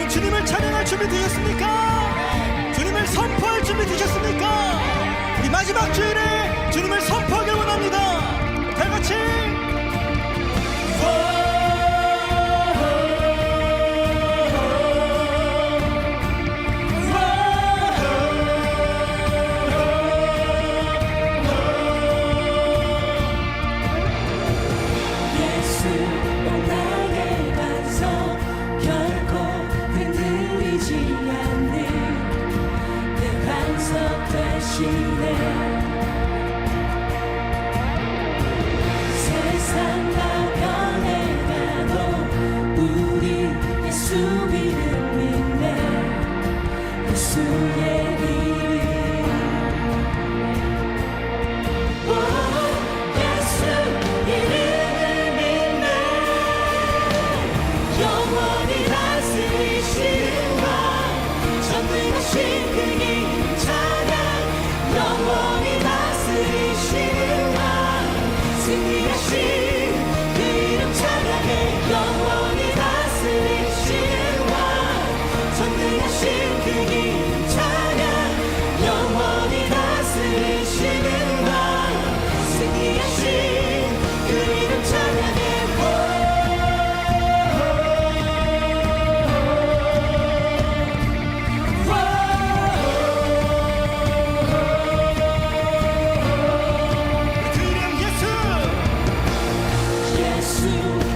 주님을 찬양할 준비 되셨습니까? 주님을 선포할 준비 되셨습니까? 이 마지막 주일에 주님을 선포하길 원합니다. 다 같이 세상 다 변해가도 우리 예수 이름 믿네. 예수의 이름, 예수 이름을 믿네. 영원히 다스리시는 왕, 전능하신 그 이름 찬양. 영원히 다스리시는 왕, 승리하신 그 이름 찬양해. 영원히 다스리시는 왕, 전능하신 그 이름 찬양. 영원히 다스리시는 왕, 승리하신 그 이름 찬양해.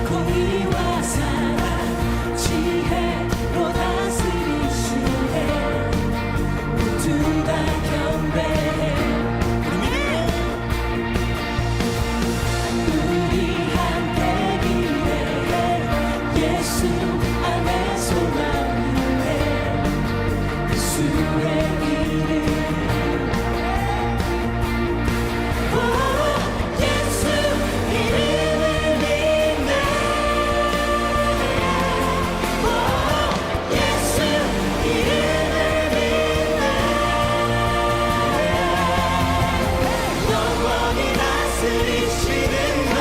공의와 사랑 지혜로 다스리시네. 모두 다 경배해. 우리 함께 기대해. 예수 안에 소망을 해. 예수의 이름, 예수 이름을 믿네. 예수 이름을 믿네. 영원히 다스리시는 왕,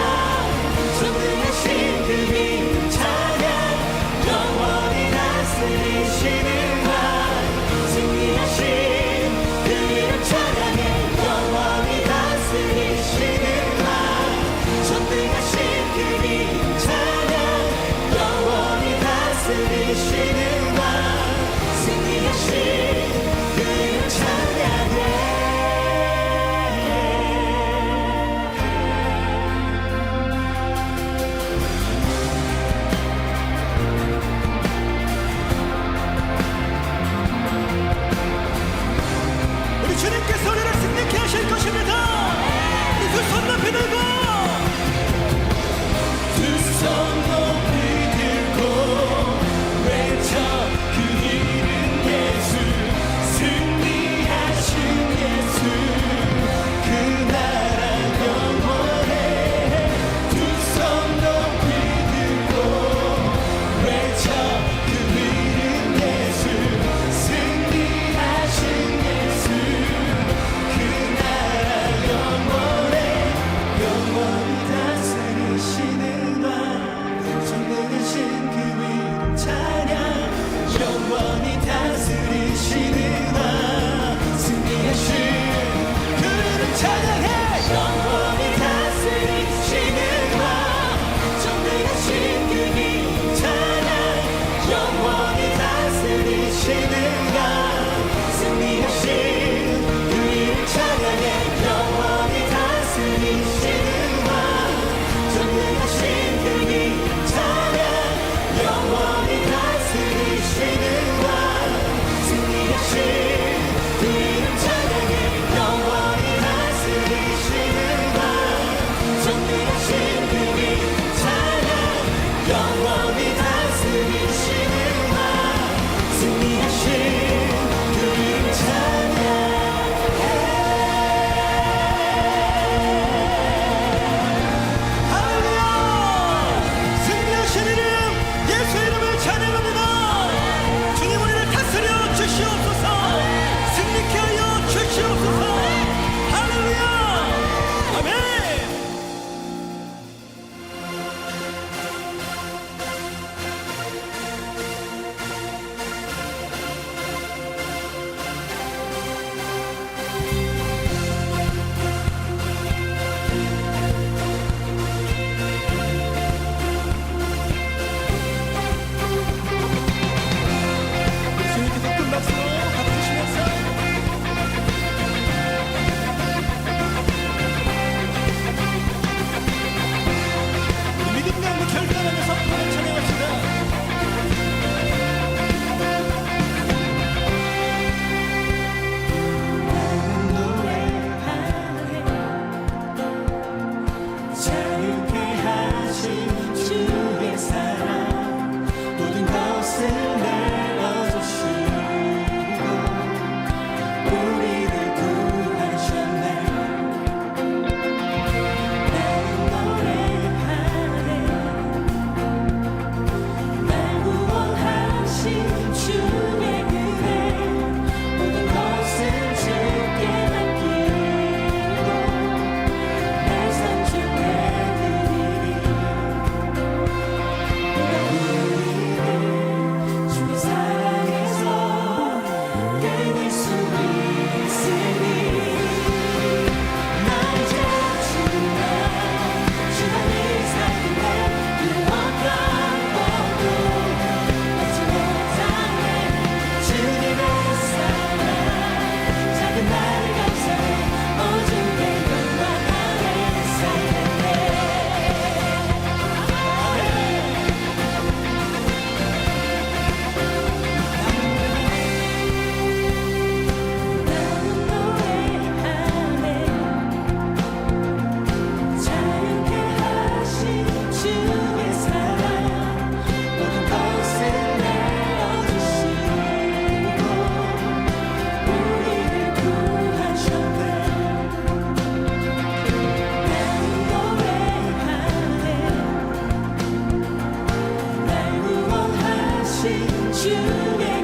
전능하신 그 이름 찬양. 영원히 다스리시는 왕, 승리하신 그 이름 찬양해. 영원히 다스리시는 왕, 전능하신 그 이름 찬양. 영원히 다스리시는 왕, 승리하신 그 이름 찬양해. 우리 주님께서 우리를 승리케 하실 것입니다. 우리 두 손 높이 들고 두 손 높이 들고 외쳐 그 이름 예수. 승리하신 예수, 그 나라 영원해. 두 손 높이 들고 외쳐 그 이름 예수. 승리하신 예수, 그 나라 영원해. 영원히 다스리시는 왕, 전능하신 그 이름 찬양. 영원히 다스리시는 왕, 승리하신 그 이름 찬양해. 영원히 다스리시는 왕, 전능하신 그 이름 찬양. 영원히 다스리시는 왕, 승리하신 그 이름 찬양해. 영원히 다스리시는 왕, 전능하신 그 이름 찬양. 영원히 다스리시는 왕, 승리하신 그 이름 찬양해. 영원히 다스리시는 왕, 전능하신 그 이름 찬양. 영원히 다스리시는 왕, 승리하신 예수 이름을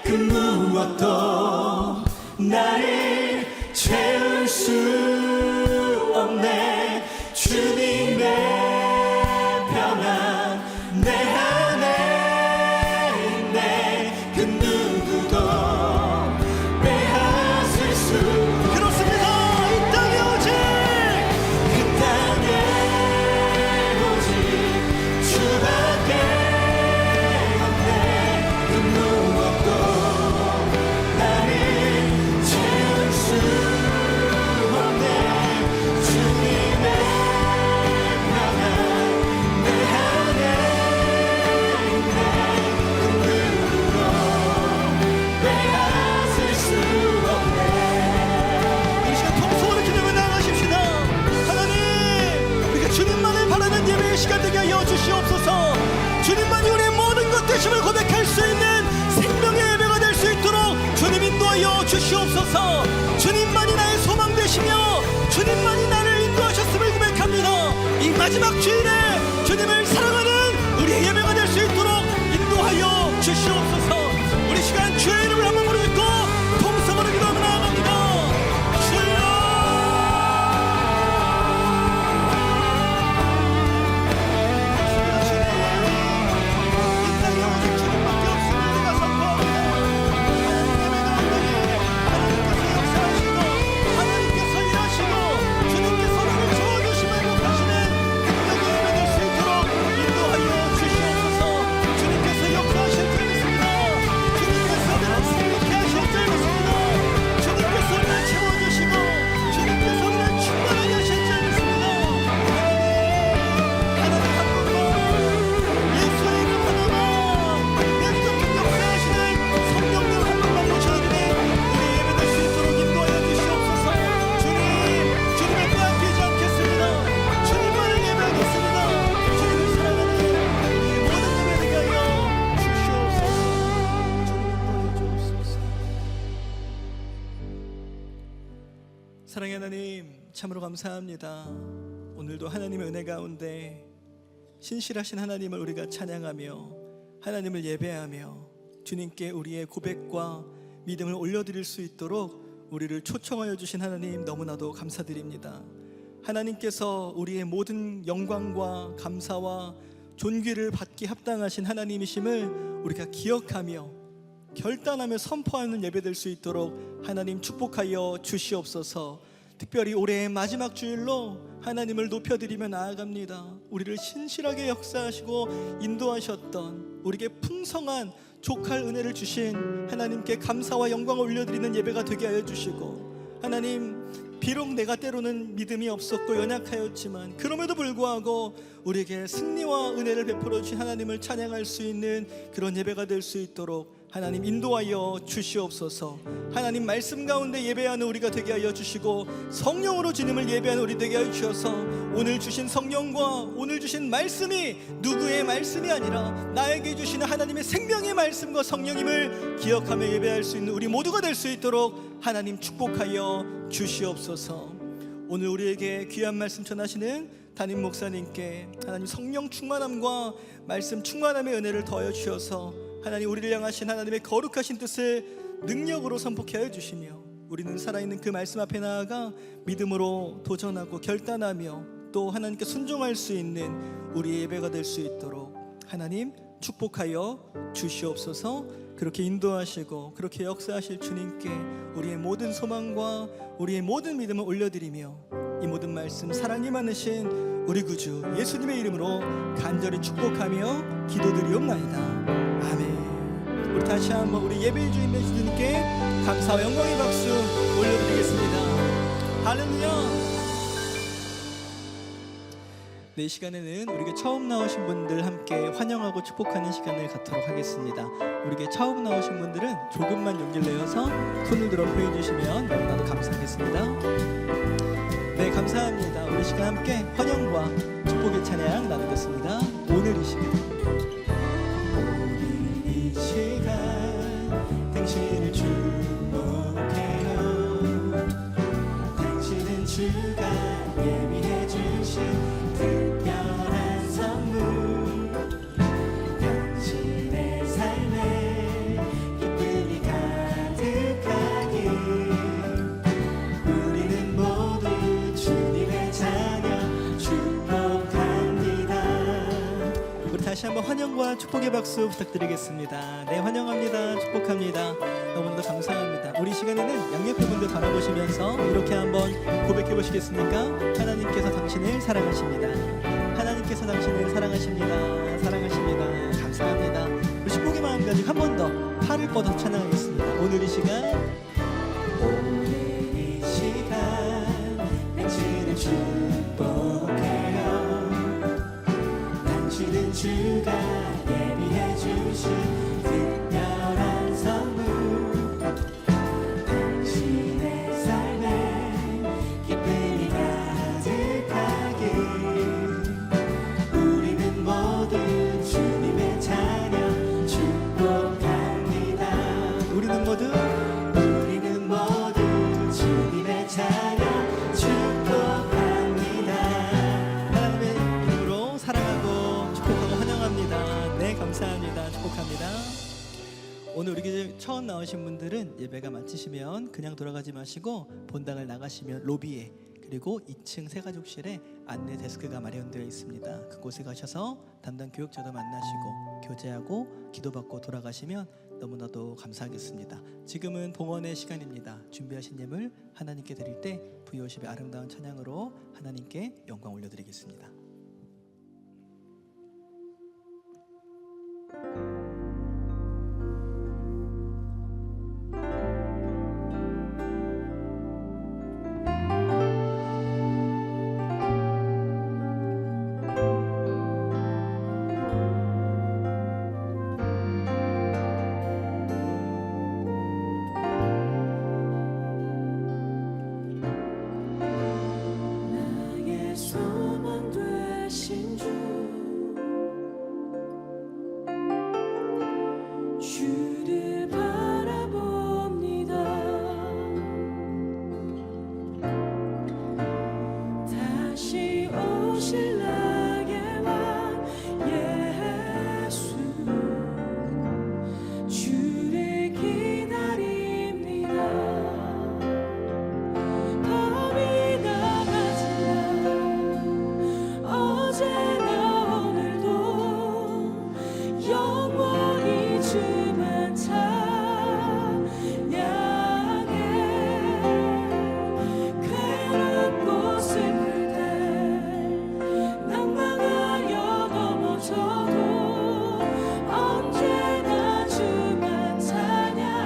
그 무엇도 나를 채울 수 없네. 주님의 평안 내 안에 있네. 그 누구도 빼앗을 수. 그렇습니다. 이 땅에 오직 그 땅에 오직 주밖에 없네. 그 무엇도 나를 채울 수 없네. 주님의 평안 내 안에 있네. 그 누구도 빼앗을 수 없네. 이 시간 통성으로 기도하며 나아가십시다. 하나님, 우리가 주님만을 바라는 예배의 시간 되게 하여 주시옵소서. 주님만이 우리의 모든 것 되심을 고백할 수 있는 생명의 예배가 될 수 있도록 주님 인도하여 주시옵소서. 주님만이 나의 소망 되시며 주님만이 나를 인도하셨음을 고백합니다. 이 마지막 주일에 주님을 사랑하는 우리의 예배가 될 수 있도록 인도하여 주시옵소서. 우리 시간 주의 이름을 한번 부르짖고 통성으로 기도하며 나아갑니다. 주여, 이 땅에 오직 주님밖에 없음을 우리가 선포합니다. 하나님께서 역사하시고 하나님께서 일하시고 주님께서 우리를 도와주시며 행복하시는 능력의 예배 될 수 있도록 인도하여 주시옵소서. 주님께서 역사하실 줄 믿습니다. 주님께서 우리를 생각케 하실 줄 믿습니다. 주님께서 우리를 채워주시고 주님께서 우리를 충만하게 하실 줄 믿습니다. 하나님 한 분만 예수의 이름 하나만 맹독히 역사하시는 성령님 한 분만 모셔드리는 우리 예배 될 수 있도록 인도하여 주시옵소서. 주님의 빼앗기지 않겠습니다. 주님만을 예배하겠습니다. 주님을 사랑하는 우리 모든 예배 되게 하여 주시옵소서. 주님 인도하여 주옵소서. 사랑의 하나님, 참으로 감사합니다. 오늘도 하나님의 은혜 가운데 신실하신 하나님을 우리가 찬양하며 하나님을 예배하며 주님께 우리의 고백과 믿음을 올려드릴 수 있도록 우리를 초청하여 주신 하나님 너무나도 감사드립니다. 하나님께서 우리의 모든 영광과 감사와 존귀를 받기 합당하신 하나님이심을 우리가 기억하며 결단하며 선포하는 예배될 수 있도록 하나님 축복하여 주시옵소서. 특별히 올해의 마지막 주일로 하나님을 높여드리며 나아갑니다. 우리를 신실하게 역사하시고 인도하셨던 우리에게 풍성한 족할 은혜를 주신 하나님께 감사와 영광을 올려드리는 예배가 되게 하여 주시고, 하나님 비록 내가 때로는 믿음이 없었고 연약하였지만 그럼에도 불구하고 우리에게 승리와 은혜를 베풀어 주신 하나님을 찬양할 수 있는 그런 예배가 될 수 있도록 하나님 인도하여 주시옵소서. 하나님 말씀 가운데 예배하는 우리가 되게 하여 주시고 성령으로 주님을 예배하는 우리 되게 하여 주셔서 오늘 주신 성령과 오늘 주신 말씀이 누구의 말씀이 아니라 나에게 주시는 하나님의 생명의 말씀과 성령님을 기억하며 예배할 수 있는 우리 모두가 될 수 있도록 하나님 축복하여 주시옵소서. 오늘 우리에게 귀한 말씀 전하시는 담임 목사님께 하나님 성령 충만함과 말씀 충만함의 은혜를 더하여 주셔서 하나님 우리를 향하신 하나님의 거룩하신 뜻을 능력으로 선포케 하여 주시며 우리는 살아있는 그 말씀 앞에 나아가 믿음으로 도전하고 결단하며 또 하나님께 순종할 수 있는 우리의 예배가 될 수 있도록 하나님 축복하여 주시옵소서. 그렇게 인도하시고 그렇게 역사하실 주님께 우리의 모든 소망과 우리의 모든 믿음을 올려드리며 이 모든 말씀 사랑이 많으신 우리 구주 예수님의 이름으로 간절히 축복하며 기도드리옵나이다. 아멘. 우리 다시 한번 우리 예배의 주인 예수님께 감사와 영광의 박수 올려드리겠습니다. 할렐루야. 네, 이 시간에는 우리에게 처음 나오신 분들 함께 환영하고 축복하는 시간을 갖도록 하겠습니다. 우리에게 처음 나오신 분들은 조금만 용기를 내어서 손을 들어 보여 주시면 너무나도 감사하겠습니다. 네, 감사합니다. 우리 시간 함께 환영과 축복의 찬양 나누겠습니다. 오늘 이 시간 당신을 축복해요. 당신은 주가 예비해 주신 특별한 선물. 당신의 삶에 기쁨이 한번 축복의 박수 부탁드리겠습니다. 네, 환영합니다. 축복합니다. 너무나도 감사합니다. 우리 시간에는 양옆에 분들 바라보시면서 이렇게 한번 고백해 보시겠습니까? 하나님께서 당신을 사랑하십니다. 하나님께서 당신을 사랑하십니다. 사랑하십니다. 감사합니다. 우리 축복의 마음 가지고 한 번 더 팔을 뻗어 찬양하겠습니다. 오늘 이 시간 오늘 이 시간 당신을 축복해요. 당신은 주가 예비해 주신 특별한 선물. 당신의 삶에 기쁨이 가득하길. 우리는 모두 주님의 찬양 축복합니다. 우리는 모두 주님의 찬양 축복합니다. 하나님의 이름으로 사랑하고 축복하고 환영합니다. 네, 감사합니다. 축복합니다. 오늘 우리 교회 처음 나오신 분들은 예배가 마치시면 그냥 돌아가지 마시고 본당을 나가시면 로비에 그리고 2층 새가족실에 안내 데스크가 마련되어 있습니다. 그곳에 가셔서 담당 교육자도 만나시고 교제하고 기도받고 돌아가시면 너무나도 감사하겠습니다. 지금은 봉헌의 시간입니다. 준비하신 예물 하나님께 드릴 때 V50의 아름다운 찬양으로 하나님께 영광 올려드리겠습니다. 나의 소망 되신 주를 바라봅니다. 다시 오실 나의 왕 예수 주를 기다립니다. 밤이 나가지만 어제나 오늘도 영원히 주만 찬양해. 괴롭고 슬플 때 낭망하여 넘어져도 언제나 주만 찬양하겠네.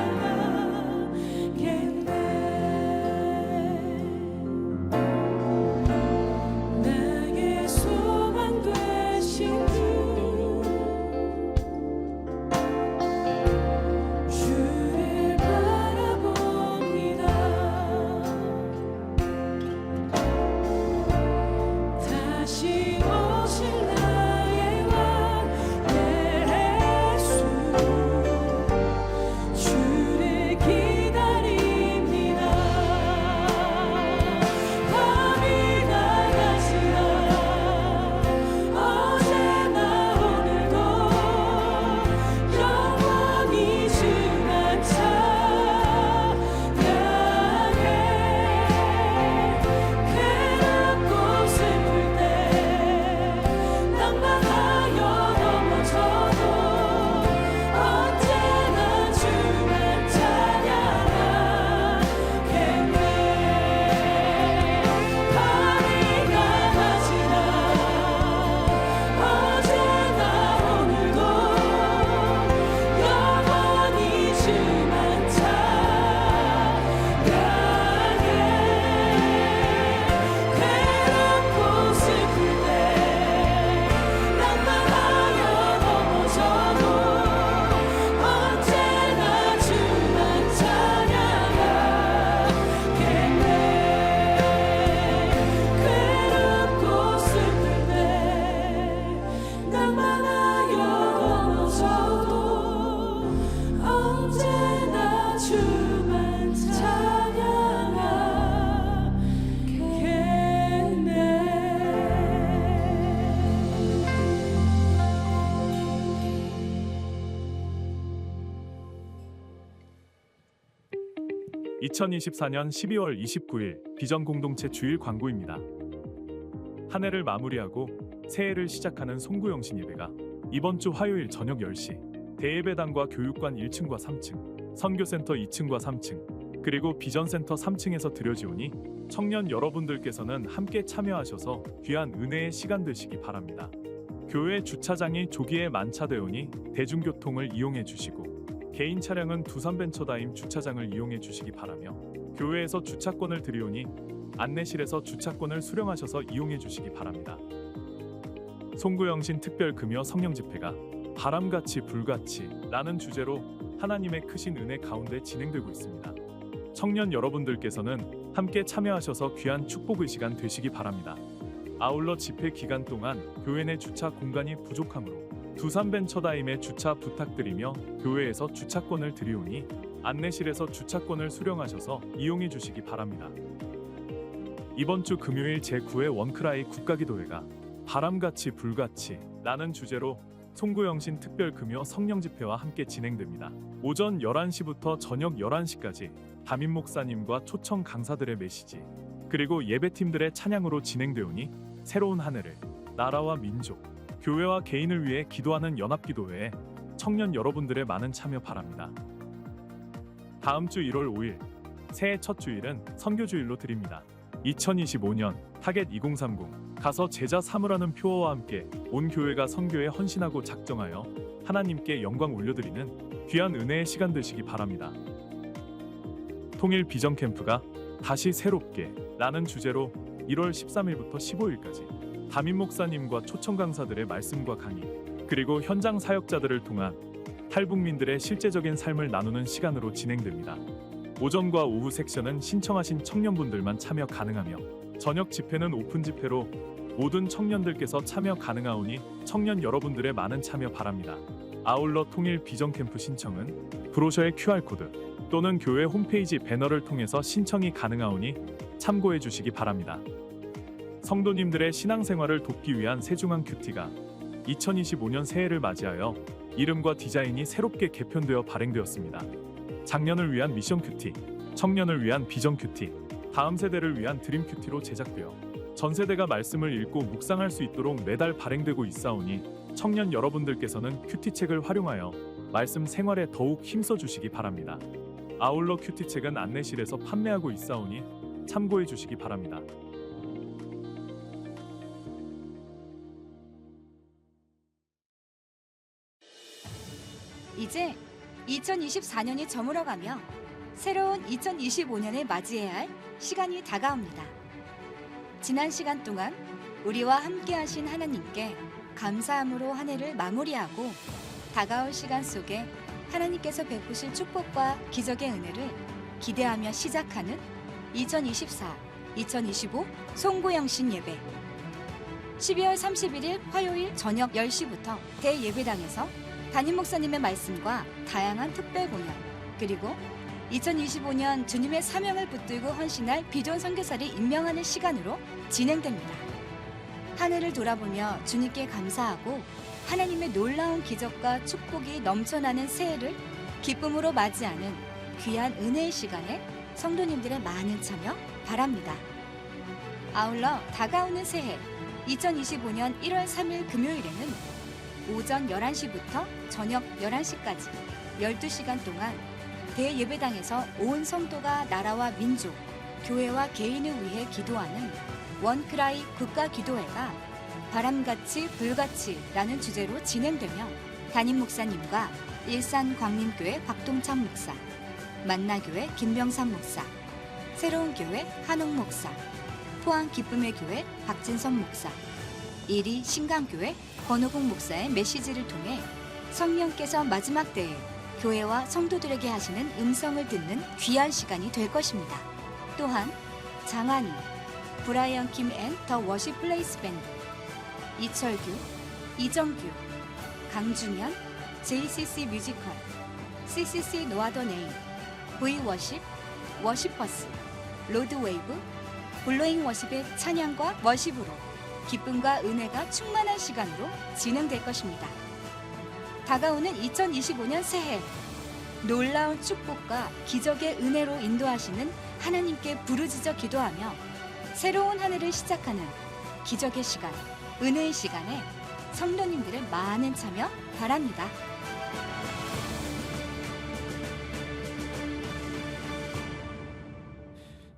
나의 소망 되신 주를 바라봅니다. 다시 오실 나의 왕 예수 주를 기다립니다. 밤이 나가지만 어제나 오늘도 영원히 주만 찬양해. 괴롭고 슬플 때 낭망하여 넘어져도 언제나 주만 찬양하겠네. 밤이 나가지만 어제나 오늘도 영원히 주만 찬양해. 괴롭고 슬플 때 낭만하여 넘어져도 언제나 주만 찬양하겠네. 괴롭고 슬플 때 낭만하여 넘어져도 언제나 주만 찬양하겠네. 2024년 12월 29일 비전 공동체 주일 광고입니다. 한 해를 마무리하고 새해를 시작하는 송구영신 예배가 이번 주 화요일 저녁 10시 대예배당과 교육관 1층과 3층, 선교센터 2층과 3층, 그리고 비전센터 3층에서 드려지오니 청년 여러분들께서는 함께 참여하셔서 귀한 은혜의 시간 되시기 바랍니다. 교회 주차장이 조기에 만차되오니 대중교통을 이용해 주시고 개인 차량은 두산벤처다임 주차장을 이용해 주시기 바라며 교회에서 주차권을 드리오니 안내실에서 주차권을 수령하셔서 이용해 주시기 바랍니다. 송구영신 특별 금요 성령 집회가 바람같이 불같이 라는 주제로 하나님의 크신 은혜 가운데 진행되고 있습니다. 청년 여러분들께서는 함께 참여하셔서 귀한 축복의 시간 되시기 바랍니다. 아울러 집회 기간 동안 교회 내 주차 공간이 부족하므로 두산벤처다임에 주차 부탁드리며 교회에서 주차권을 드리오니 안내실에서 주차권을 수령하셔서 이용해 주시기 바랍니다. 이번 주 금요일 제9회 원크라이 국가기도회가 바람같이 불같이 라는 주제로 송구영신 특별 금요 성령 집회와 함께 진행됩니다. 오전 11시부터 저녁 11시까지 담임 목사님과 초청 강사들의 메시지 그리고 예배팀들의 찬양으로 진행되오니 새로운 한 해를 나라와 민족, 교회와 개인을 위해 기도하는 연합기도회에 청년 여러분들의 많은 참여 바랍니다. 다음 주 1월 5일 새해 첫 주일은 선교주일로 드립니다. 2025년 타겟 2030 가서 제자 삼으라는 표어와 함께 온 교회가 선교에 헌신하고 작정하여 하나님께 영광 올려드리는 귀한 은혜의 시간 되시기 바랍니다. 통일 비전 캠프가 다시 새롭게 라는 주제로 1월 13일부터 15일까지 담임 목사님과 초청 강사들의 말씀과 강의 그리고 현장 사역자들을 통한 탈북민들의 실제적인 삶을 나누는 시간으로 진행됩니다. 오전과 오후 섹션은 신청하신 청년분들만 참여 가능하며 저녁 집회는 오픈 집회로 모든 청년들께서 참여 가능하오니 청년 여러분들의 많은 참여 바랍니다. 아울러 통일 비전 캠프 신청은 브로셔의 QR코드 또는 교회 홈페이지 배너를 통해서 신청이 가능하오니 참고해 주시기 바랍니다. 성도님들의 신앙생활을 돕기 위한 세중앙 큐티가 2025년 새해를 맞이하여 이름과 디자인이 새롭게 개편되어 발행되었습니다. 작년을 위한 미션 큐티, 청년을 위한 비전 큐티, 다음 세대를 위한 드림 큐티로 제작되어 전 세대가 말씀을 읽고 묵상할 수 있도록 매달 발행되고 있사오니 청년 여러분들께서는 큐티책을 활용하여 말씀 생활에 더욱 힘써 주시기 바랍니다. 아울러 큐티책은 안내실에서 판매하고 있사오니 참고해 주시기 바랍니다. 이제 2024년이 저물어가며 새로운 2025년을 맞이해야 할 시간이 다가옵니다. 지난 시간 동안 우리와 함께 하신 하나님께 감사함으로 한 해를 마무리하고 다가올 시간 속에 하나님께서 베푸실 축복과 기적의 은혜를 기대하며 시작하는 2024-2025 송구영신 예배 12월 31일 화요일 저녁 10시부터 대예배당에서 담임 목사님의 말씀과 다양한 특별 공연 그리고 2025년 주님의 사명을 붙들고 헌신할 비전 선교사를 임명하는 시간으로 진행됩니다. 한 해를 돌아보며 주님께 감사하고 하나님의 놀라운 기적과 축복이 넘쳐나는 새해를 기쁨으로 맞이하는 귀한 은혜의 시간에 성도님들의 많은 참여 바랍니다. 아울러 다가오는 새해 2025년 1월 3일 금요일에는 오전 11시부터 저녁 11시까지 12시간 동안 대예배당에서 온 성도가 나라와 민족, 교회와 개인을 위해 기도하는 원크라이 국가기도회가 바람같이 불같이 라는 주제로 진행되며 담임 목사님과 일산광림교회 박동찬 목사, 만나교회 김병삼 목사, 새로운교회 한옥 목사, 포항 기쁨의 교회 박진선 목사, 이리 신강교회 권호국 목사의 메시지를 통해 성령께서 마지막 때에 교회와 성도들에게 하시는 음성을 듣는 귀한 시간이 될 것입니다. 또한 장한이, 브라이언 킴 앤 더 워십 플레이스 밴드, 이철규, 이정규, 강준현, JCC 뮤지컬, CCC 노아더 네임, V 워십, 워시퍼스, 로드웨이브, 블로잉 워십의 찬양과 워십으로 기쁨과 은혜가 충만한 시간으로 진행될 것입니다. 다가오는 2025년 새해 놀라운 축복과 기적의 은혜로 인도하시는 하나님께 부르짖어 기도하며 새로운 한 해를 시작하는 기적의 시간, 은혜의 시간에 성도님들의 많은 참여 바랍니다.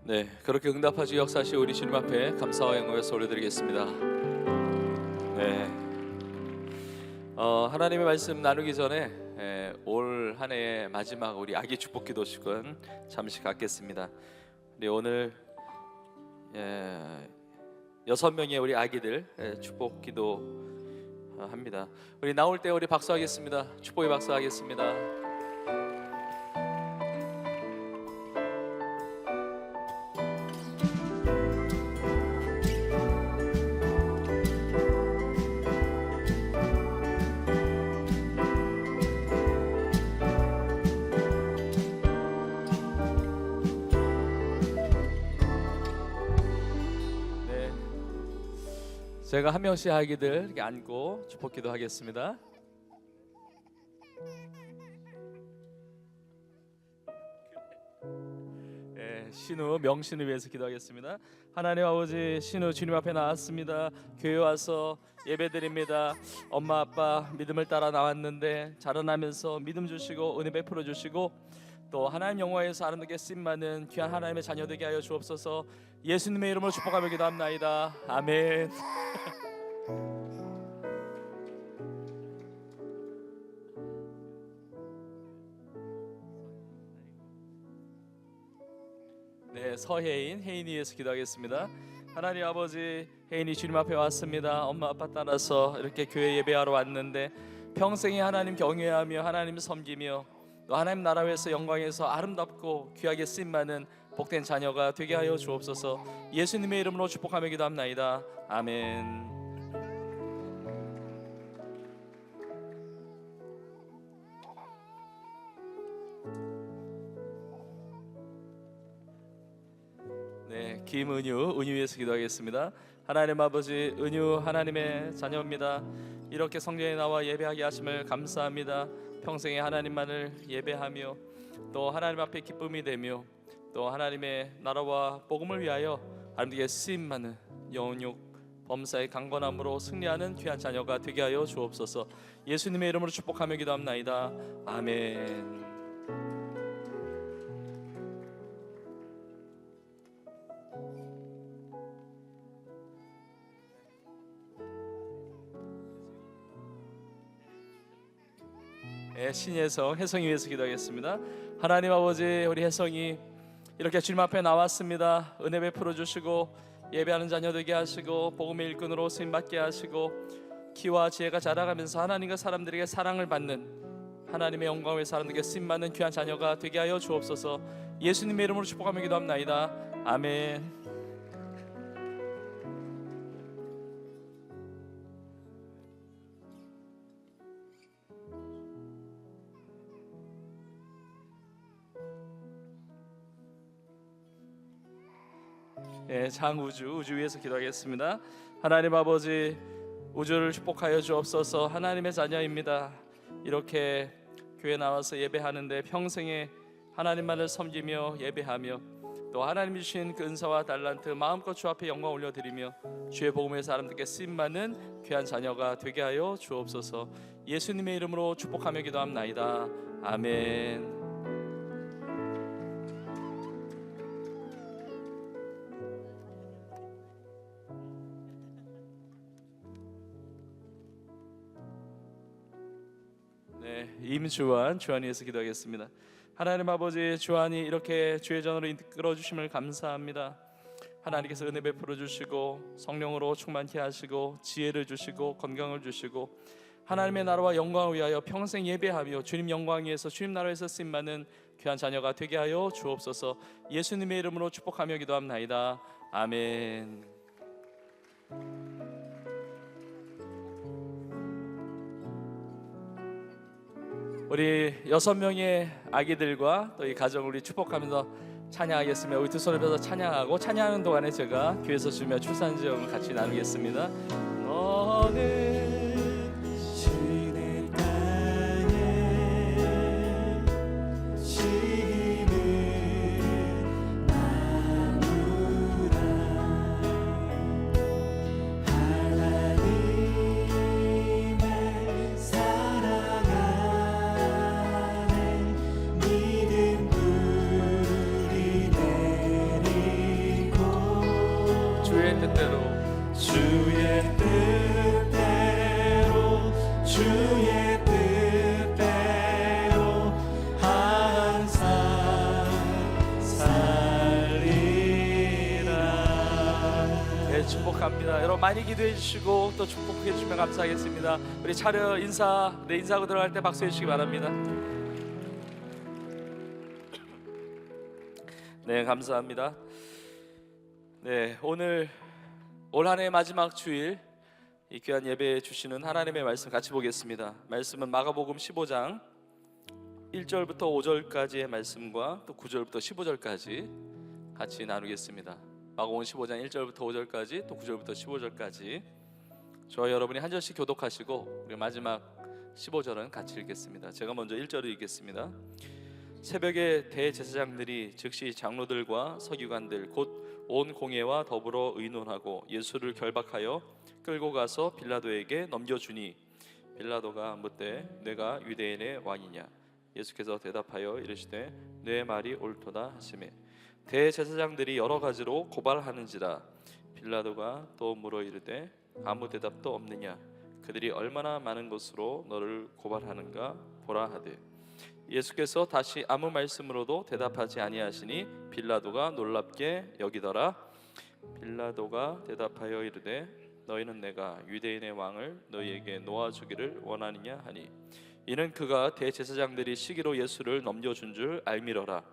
네, 그렇게 응답하시 역사시 우리 주님 앞에 감사와 영광에서 올려드리겠습니다. 네, 하나님의 말씀 나누기 전에 올 한 해의 마지막 우리 아기 축복 기도 시간 잠시 갖겠습니다. 우리 오늘 6명의 우리 아기들 축복 기도 합니다. 우리 나올 때 우리 박수하겠습니다. 축복의 박수하겠습니다. 제가 한 명씩 아기들 이렇게 안고 축복기도 하겠습니다. 신우 명신을 위해서 기도하겠습니다. 하나님 아버지, 신우 주님 앞에 나왔습니다. 교회 와서 예배드립니다. 엄마 아빠 믿음을 따라 나왔는데 자라나면서 믿음 주시고 은혜 베풀어 주시고 또 하나님 영광에서 아름답게 쓰임받는 귀한 하나님의 자녀 되게 하여 주옵소서. 예수님의 이름으로 축복하며 기도합나이다. 아멘. 네, 서혜인, 혜인이 위해서 기도하겠습니다. 하나님 아버지, 혜인이 주님 앞에 왔습니다. 엄마 아빠 따라서 이렇게 교회 예배하러 왔는데 평생에 하나님 경외하며 하나님 섬기며 또 하나님 나라 위에서 영광에서 아름답고 귀하게 쓰임받는 복된 자녀가 되게 하여 주옵소서. 예수님의 이름으로 축복하며 기도합나이다. 아멘. 네, 김은유, 은유 위해서 기도하겠습니다. 하나님 아버지, 은유 하나님의 자녀입니다. 이렇게 성전에 나와 예배하게 하심을 감사합니다. 평생에 하나님만을 예배하며 또 하나님 앞에 기쁨이 되며 또 하나님의 나라와 복음을 위하여 아름답게 쓰임받는 영육 범사의 강건함으로 승리하는 귀한 자녀가 되게 하여 주옵소서. 예수님의 이름으로 축복하며 기도합나이다. 아멘. 신혜성, 혜성이 위해서 기도하겠습니다. 하나님 아버지, 우리 혜성이 이렇게 주님 앞에 나왔습니다. 은혜 베풀어 주시고 예배하는 자녀 되게 하시고 복음의 일꾼으로 쓰임받게 하시고 키와 지혜가 자라가면서 하나님과 사람들에게 사랑을 받는 하나님의 영광의 사람들에게 쓰임받는 귀한 자녀가 되게 하여 주옵소서. 예수님의 이름으로 축복하며 기도합나이다. 아멘. 장우주, 우주 위해서 기도하겠습니다. 하나님 아버지, 우주를 축복하여 주옵소서. 하나님의 자녀입니다. 이렇게 교회 나와서 예배하는데 평생에 하나님만을 섬기며 예배하며 또 하나님이 주신 그 은사와 달란트 마음껏 주 앞에 영광 올려드리며 주의 복음의 사람들께 쓰임받는 귀한 자녀가 되게 하여 주옵소서. 예수님의 이름으로 축복하며 기도합나이다. 아멘. 임주환, 주한이에서 기도하겠습니다. 하나님 아버지, 주한이 이렇게 주의 전으로 이끌어 주심을 감사합니다. 하나님께서 은혜 베풀어 주시고 성령으로 충만케 하시고 지혜를 주시고 건강을 주시고 하나님의 나라와 영광을 위하여 평생 예배하며 주님 영광 위에서 주님 나라에서 쓰임받는 귀한 자녀가 되게 하여 주옵소서. 예수님의 이름으로 축복하며 기도합나이다. 아멘. 우리 6명의 아기들과 또 이 가정을 우리 축복하면서 찬양하겠습니다. 우리 두 손을 펴서 찬양하고 찬양하는 동안에 제가 교회에서 주며 출산지형을 같이 나누겠습니다. 너는 주의 땅에 심을 나누라. 하나님 축복합니다. 여러분 많이 기도해 주시고 또 축복해 주시면 감사하겠습니다. 우리 차려 인사하고 들어갈 때 박수해 주시기 바랍니다. 네, 감사합니다. 네, 오늘 올 한 해의 마지막 주일 이 귀한 예배 주시는 하나님의 말씀 같이 보겠습니다. 말씀은 마가복음 15장 1절부터 5절까지의 말씀과 또 9절부터 15절까지 같이 나누겠습니다. 마가복음 15장 1절부터 5절까지 또 9절부터 15절까지 저와 여러분이 한 절씩 교독하시고 우리 마지막 15절은 같이 읽겠습니다. 제가 먼저 1절을 읽겠습니다. 새벽에 대제사장들이 즉시 장로들과 서기관들 곧 온 공회와 더불어 의논하고 예수를 결박하여 끌고 가서 빌라도에게 넘겨주니 빌라도가 묻되 내가 유대인의 왕이냐 예수께서 대답하여 이르시되 내 말이 옳도다 하시매 대제사장들이 여러 가지로 고발하는지라 빌라도가 또 물어 이르되 아무 대답도 없느냐 그들이 얼마나 많은 것으로 너를 고발하는가 보라 하되 예수께서 다시 아무 말씀으로도 대답하지 아니하시니 빌라도가 놀랍게 여기더라. 빌라도가 대답하여 이르되 너희는 내가 유대인의 왕을 너희에게 놓아주기를 원하느냐 하니 이는 그가 대제사장들이 시기로 예수를 넘겨준 줄 알미러라.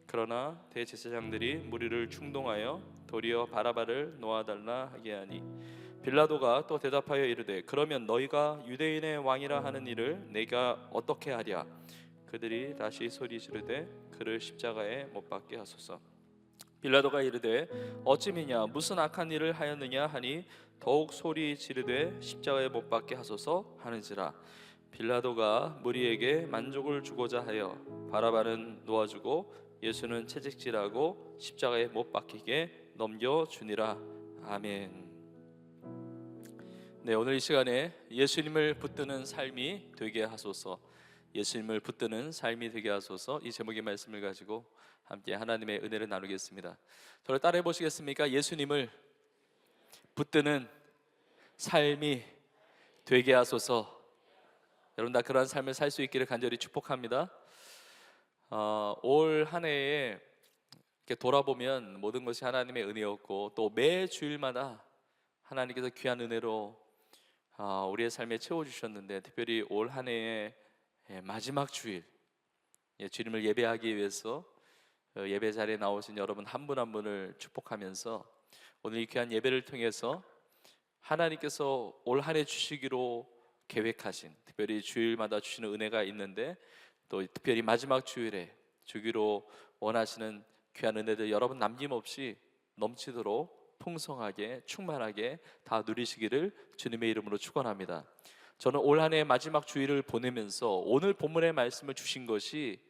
그러나 대제사장들이 무리를 충동하여 도리어 바라바를 놓아달라 하게 하니 빌라도가 또 대답하여 이르되 그러면 너희가 유대인의 왕이라 하는 일을 내가 어떻게 하랴. 그들이 다시 소리 지르되 그를 십자가에 못 박게 하소서. 빌라도가 이르되 어찌미냐 무슨 악한 일을 하였느냐 하니 더욱 소리 지르되 십자가에 못 박게 하소서 하는지라. 빌라도가 무리에게 만족을 주고자 하여 바라바는 놓아주고 예수는 채찍질하고 십자가에 못 박히게 넘겨주니라. 아멘. 네, 오늘 이 시간에 예수님을 붙드는 삶이 되게 하소서, 예수님을 붙드는 삶이 되게 하소서, 이 제목의 말씀을 가지고 함께 하나님의 은혜를 나누겠습니다. 저를 따라해 보시겠습니까? 예수님을 붙드는 삶이 되게 하소서. 여러분 다 그러한 삶을 살 수 있기를 간절히 축복합니다. 올 한 해에 이렇게 돌아보면 모든 것이 하나님의 은혜였고 또 매 주일마다 하나님께서 귀한 은혜로 우리의 삶에 채워주셨는데 특별히 올 한 해의 마지막 주일 주님을 예배하기 위해서 예배 자리에 나오신 여러분 한 분 한 분을 축복하면서 오늘 이 귀한 예배를 통해서 하나님께서 올 한 해 주시기로 계획하신 특별히 주일마다 주시는 은혜가 있는데 또 특별히 마지막 주일에 주기로 원하시는 귀한 은혜들 여러분 남김없이 넘치도록 풍성하게 충만하게 다 누리시기를 주님의 이름으로 축원합니다. 저는 올 한 해의 마지막 주일을 보내면서 오늘 본문의 말씀을 주신 것이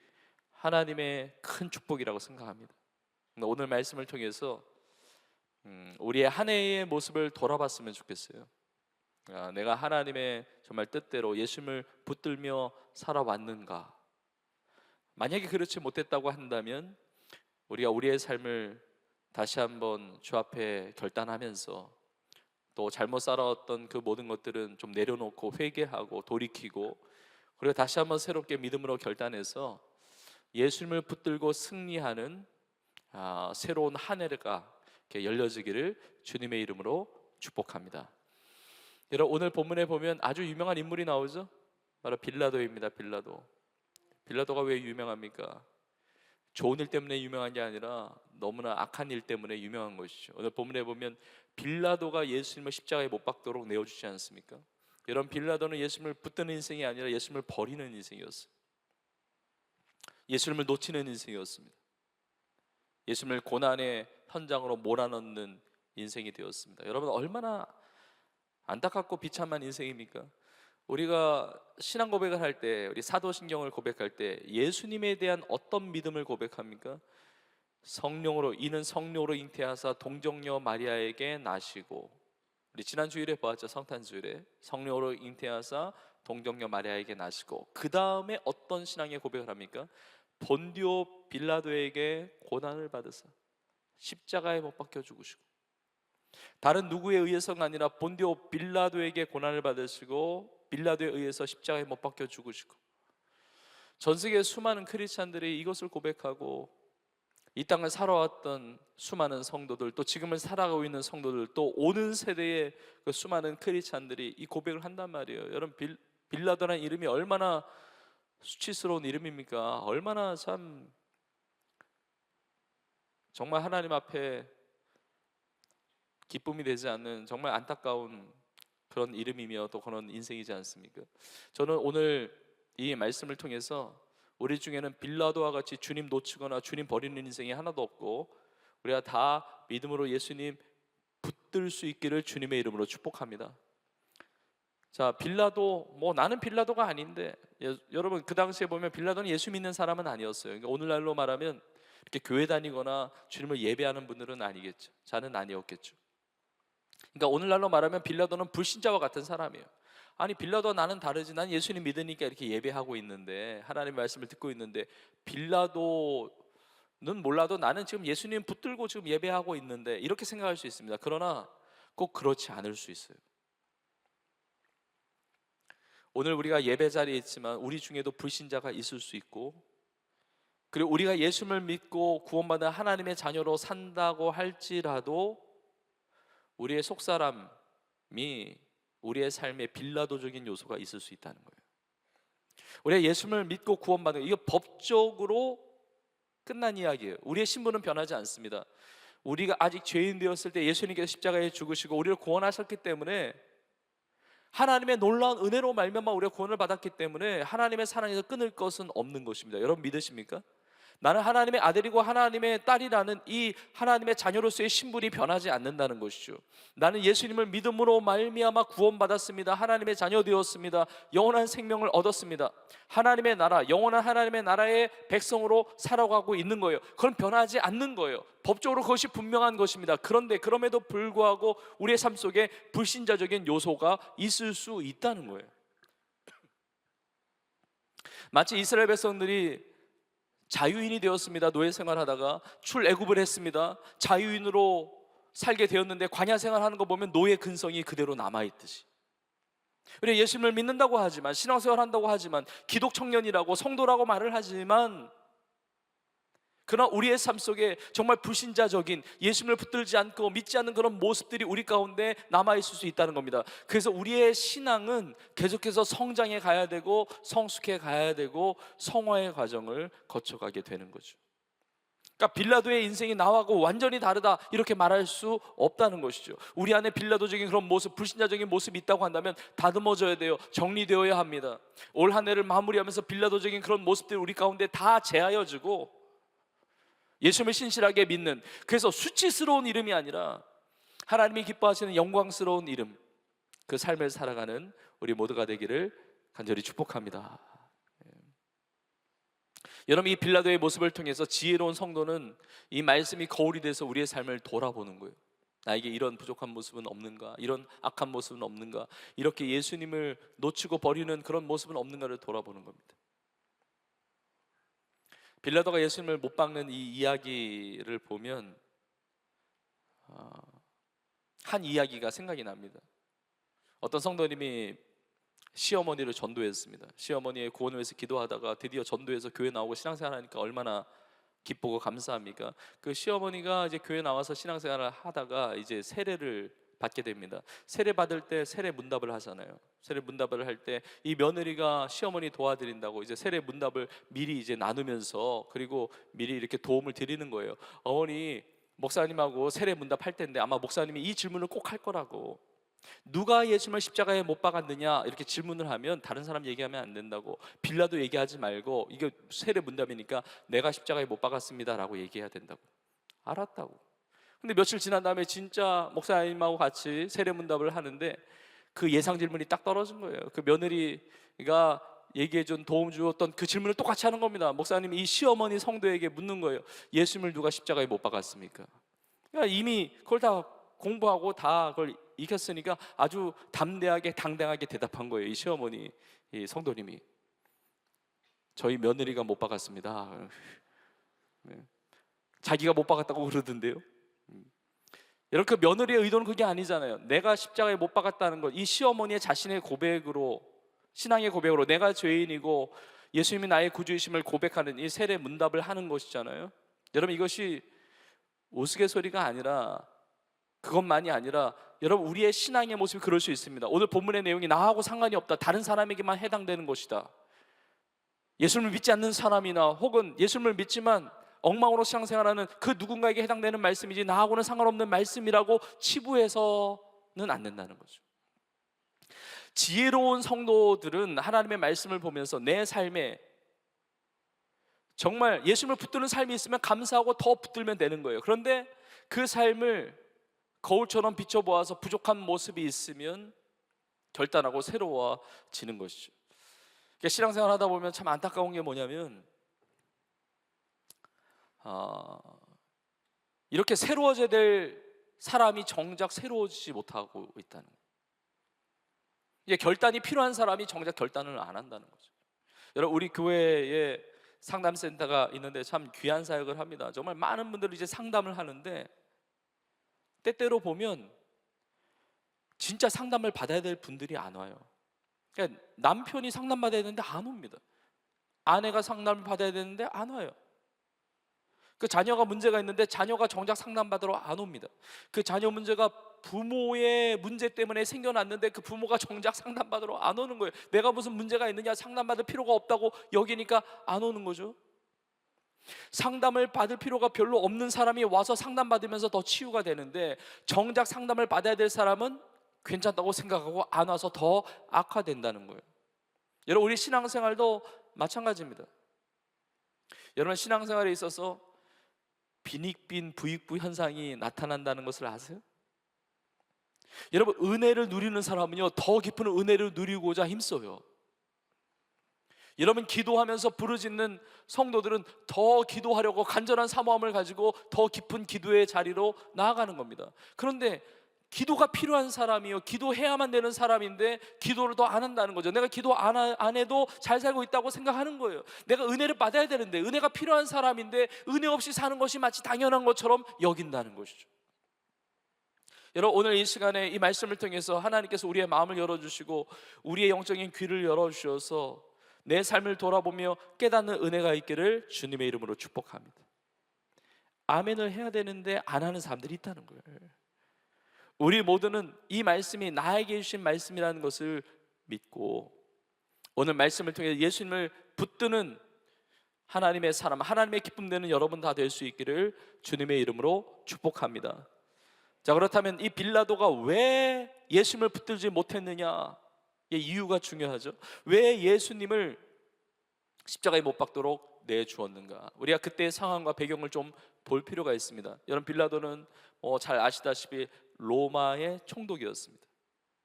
하나님의 큰 축복이라고 생각합니다. 오늘 말씀을 통해서 우리의 한 해의 모습을 돌아봤으면 좋겠어요. 내가 하나님의 정말 뜻대로 예수님을 붙들며 살아왔는가? 만약에 그렇지 못했다고 한다면 우리가 우리의 삶을 다시 한번 주 앞에 결단하면서 또 잘못 살아왔던 그 모든 것들은 좀 내려놓고 회개하고 돌이키고 그리고 다시 한번 새롭게 믿음으로 결단해서 예수님을 붙들고 승리하는 새로운 한 해가 열려지기를 주님의 이름으로 축복합니다. 여러분 오늘 본문에 보면 아주 유명한 인물이 나오죠. 바로 빌라도입니다. 빌라도가 왜 유명합니까? 좋은 일 때문에 유명한 게 아니라 너무나 악한 일 때문에 유명한 것이죠. 오늘 본문에 보면 빌라도가 예수님을 십자가에 못 박도록 내어주지 않습니까? 여러분 빌라도는 예수님을 붙드는 인생이 아니라 예수님을 버리는 인생이었어요. 예수님을 놓치는 인생이었습니다. 예수님을 고난의 현장으로 몰아넣는 인생이 되었습니다. 여러분 얼마나 안타깝고 비참한 인생입니까? 우리가 신앙 고백을 할 때, 우리 사도신경을 고백할 때 예수님에 대한 어떤 믿음을 고백합니까? 이는 성령으로 잉태하사 동정녀 마리아에게 나시고, 우리 지난 주일에 보았죠. 성탄주일에 성령으로 잉태하사 동정녀 마리아에게 나시고, 그 다음에 어떤 신앙의 고백을 합니까? 본디오 빌라도에게 고난을 받으사 십자가에 못 박혀 죽으시고, 다른 누구에 의해서가 아니라 본디오 빌라도에게 고난을 받으시고 빌라도에 의해서 십자가에 못 박혀 죽으시고, 전 세계 수많은 크리스찬들이 이것을 고백하고 이 땅을 살아왔던 수많은 성도들, 또 지금을 살아가고 있는 성도들, 또 오는 세대의 그 수많은 크리스찬들이 이 고백을 한단 말이에요. 여러분, 빌라도라는 이름이 얼마나 수치스러운 이름입니까? 얼마나 참 정말 하나님 앞에 기쁨이 되지 않는 정말 안타까운 그런 이름이며 또 그런 인생이지 않습니까? 저는 오늘 이 말씀을 통해서 우리 중에는 빌라도와 같이 주님 놓치거나 주님 버리는 인생이 하나도 없고 우리가 다 믿음으로 예수님 붙들 수 있기를 주님의 이름으로 축복합니다. 자, 빌라도, 뭐 나는 빌라도가 아닌데, 여러분 그 당시에 보면 빌라도는 예수 믿는 사람은 아니었어요. 그러니까 오늘날로 말하면 이렇게 교회 다니거나 주님을 예배하는 분들은 아니겠죠. 자는 아니었겠죠. 그러니까 오늘날로 말하면 빌라도는 불신자와 같은 사람이에요. 아니, 빌라도와 나는 다르지. 난 예수님 믿으니까 이렇게 예배하고 있는데, 하나님의 말씀을 듣고 있는데, 빌라도는 몰라도 나는 지금 예수님 붙들고 지금 예배하고 있는데, 이렇게 생각할 수 있습니다. 그러나 꼭 그렇지 않을 수 있어요. 오늘 우리가 예배 자리에 있지만 우리 중에도 불신자가 있을 수 있고, 그리고 우리가 예수님을 믿고 구원받은 하나님의 자녀로 산다고 할지라도 우리의 속사람이 우리의 삶에 빌라도적인 요소가 있을 수 있다는 거예요. 우리가 예수님을 믿고 구원받는, 이거 법적으로 끝난 이야기예요. 우리의 신분은 변하지 않습니다. 우리가 아직 죄인 되었을 때 예수님께서 십자가에 죽으시고 우리를 구원하셨기 때문에, 하나님의 놀라운 은혜로 말미암아 우리가 구원을 받았기 때문에 하나님의 사랑에서 끊을 것은 없는 것입니다. 여러분 믿으십니까? 나는 하나님의 아들이고 하나님의 딸이라는 이 하나님의 자녀로서의 신분이 변하지 않는다는 것이죠. 나는 예수님을 믿음으로 말미암아 구원받았습니다. 하나님의 자녀 되었습니다. 영원한 생명을 얻었습니다. 하나님의 나라, 영원한 하나님의 나라의 백성으로 살아가고 있는 거예요. 그건 변하지 않는 거예요. 법적으로 그것이 분명한 것입니다. 그런데 그럼에도 불구하고 우리의 삶 속에 불신자적인 요소가 있을 수 있다는 거예요. 마치 이스라엘 백성들이 자유인이 되었습니다. 노예 생활하다가 출애굽을 했습니다. 자유인으로 살게 되었는데 광야 생활하는 거 보면 노예 근성이 그대로 남아있듯이, 우리 예수님을 믿는다고 하지만, 신앙생활 한다고 하지만, 기독 청년이라고 성도라고 말을 하지만, 그러나 우리의 삶 속에 정말 불신자적인, 예수님을 붙들지 않고 믿지 않는 그런 모습들이 우리 가운데 남아있을 수 있다는 겁니다. 그래서 우리의 신앙은 계속해서 성장해 가야 되고 성숙해 가야 되고 성화의 과정을 거쳐가게 되는 거죠. 그러니까 빌라도의 인생이 나하고 완전히 다르다 이렇게 말할 수 없다는 것이죠. 우리 안에 빌라도적인 그런 모습, 불신자적인 모습이 있다고 한다면 다듬어져야 돼요. 정리되어야 합니다. 올 한 해를 마무리하면서 빌라도적인 그런 모습들이 우리 가운데 다 제하여지고 예수님을 신실하게 믿는, 그래서 수치스러운 이름이 아니라 하나님이 기뻐하시는 영광스러운 이름, 그 삶을 살아가는 우리 모두가 되기를 간절히 축복합니다. 여러분, 이 빌라도의 모습을 통해서 지혜로운 성도는 이 말씀이 거울이 돼서 우리의 삶을 돌아보는 거예요. 나에게 이런 부족한 모습은 없는가? 이런 악한 모습은 없는가? 이렇게 예수님을 놓치고 버리는 그런 모습은 없는가를 돌아보는 겁니다. 빌라도가 예수님을 못 박는 이 이야기를 보면 한 이야기가 생각이 납니다. 어떤 성도님이 시어머니를 전도했습니다. 시어머니의 구원을 위해서 기도하다가 드디어 전도해서 교회 나오고 신앙생활 하니까 얼마나 기쁘고 감사합니까? 그 시어머니가 이제 교회 나와서 신앙생활을 하다가 이제 세례를 받게 됩니다. 세례 받을 때 세례 문답을 하잖아요. 세례 문답을 할 때 이 며느리가 시어머니 도와드린다고 이제 세례 문답을 미리 이제 나누면서, 그리고 미리 이렇게 도움을 드리는 거예요. 어머니, 목사님하고 세례 문답할 텐데 아마 목사님이 이 질문을 꼭 할 거라고, 누가 예수님을 십자가에 못 박았느냐 이렇게 질문을 하면 다른 사람 얘기하면 안 된다고, 빌라도 얘기하지 말고 이게 세례 문답이니까 내가 십자가에 못 박았습니다라고 얘기해야 된다고. 알았다고. 근데 며칠 지난 다음에 진짜 목사님하고 같이 세례 문답을 하는데 그 예상 질문이 딱 떨어진 거예요. 그 며느리가 얘기해준, 도움 주었던 그 질문을 똑같이 하는 겁니다. 목사님이 이 시어머니 성도에게 묻는 거예요. 예수님을 누가 십자가에 못 박았습니까? 그러니까 이미 그걸 다 공부하고 다 그걸 익혔으니까 아주 담대하게 당당하게 대답한 거예요. 이 시어머니, 이 성도님이. 저희 며느리가 못 박았습니다. 자기가 못 박았다고 그러던데요. 여러분, 그 며느리의 의도는 그게 아니잖아요. 내가 십자가에 못 박았다는 것, 이 시어머니의 자신의 고백으로, 신앙의 고백으로 내가 죄인이고 예수님이 나의 구주이심을 고백하는 이 세례 문답을 하는 것이잖아요. 여러분, 이것이 우스갯소리가 아니라, 그것만이 아니라 여러분, 우리의 신앙의 모습이 그럴 수 있습니다. 오늘 본문의 내용이 나하고 상관이 없다, 다른 사람에게만 해당되는 것이다. 예수님을 믿지 않는 사람이나 혹은 예수님을 믿지만 엉망으로 신앙생활하는 그 누군가에게 해당되는 말씀이지 나하고는 상관없는 말씀이라고 치부해서는 안 된다는 거죠. 지혜로운 성도들은 하나님의 말씀을 보면서 내 삶에 정말 예수님을 붙드는 삶이 있으면 감사하고 더 붙들면 되는 거예요. 그런데 그 삶을 거울처럼 비춰보아서 부족한 모습이 있으면 결단하고 새로워지는 것이죠. 그러니까 신앙생활 하다 보면 참 안타까운 게 뭐냐면 이렇게 새로워져야 될 사람이 정작 새로워지지 못하고 있다는 거예요. 이게 결단이 필요한 사람이 정작 결단을 안 한다는 거죠. 여러분, 우리 교회에 상담센터가 있는데 참 귀한 사역을 합니다. 정말 많은 분들이 이제 상담을 하는데 때때로 보면 진짜 상담을 받아야 될 분들이 안 와요. 그러니까 남편이 상담받아야 되는데 안 옵니다. 아내가 상담을 받아야 되는데 안 와요. 그 자녀가 문제가 있는데 자녀가 정작 상담받으러 안 옵니다. 그 자녀 문제가 부모의 문제 때문에 생겨났는데 그 부모가 정작 상담받으러 안 오는 거예요. 내가 무슨 문제가 있느냐, 상담받을 필요가 없다고 여기니까 안 오는 거죠. 상담을 받을 필요가 별로 없는 사람이 와서 상담받으면서 더 치유가 되는데 정작 상담을 받아야 될 사람은 괜찮다고 생각하고 안 와서 더 악화된다는 거예요. 여러분, 우리 신앙생활도 마찬가지입니다. 여러분, 신앙생활에 있어서 빈익빈 부익부 현상이 나타난다는 것을 아세요? 여러분, 은혜를 누리는 사람은요 더 깊은 은혜를 누리고자 힘써요. 여러분, 기도하면서 부르짖는 성도들은 더 기도하려고 간절한 사모함을 가지고 더 깊은 기도의 자리로 나아가는 겁니다. 그런데 기도가 필요한 사람이요, 기도해야만 되는 사람인데 기도를 더 안 한다는 거죠. 내가 기도 안 해도 잘 살고 있다고 생각하는 거예요. 내가 은혜를 받아야 되는데, 은혜가 필요한 사람인데 은혜 없이 사는 것이 마치 당연한 것처럼 여긴다는 것이죠. 여러분, 오늘 이 시간에 이 말씀을 통해서 하나님께서 우리의 마음을 열어주시고 우리의 영적인 귀를 열어주셔서 내 삶을 돌아보며 깨닫는 은혜가 있기를 주님의 이름으로 축복합니다. 아멘을 해야 되는데 안 하는 사람들이 있다는 거예요. 우리 모두는 이 말씀이 나에게 주신 말씀이라는 것을 믿고 오늘 말씀을 통해 예수님을 붙드는 하나님의 사람, 하나님의 기쁨 되는 여러분 다 될 수 있기를 주님의 이름으로 축복합니다. 자, 그렇다면 이 빌라도가 왜 예수님을 붙들지 못했느냐? 이 이유가 중요하죠. 왜 예수님을 십자가에 못 박도록 내주었는가? 우리가 그때의 상황과 배경을 좀 볼 필요가 있습니다. 여러분, 빌라도는 잘 아시다시피 로마의 총독이었습니다.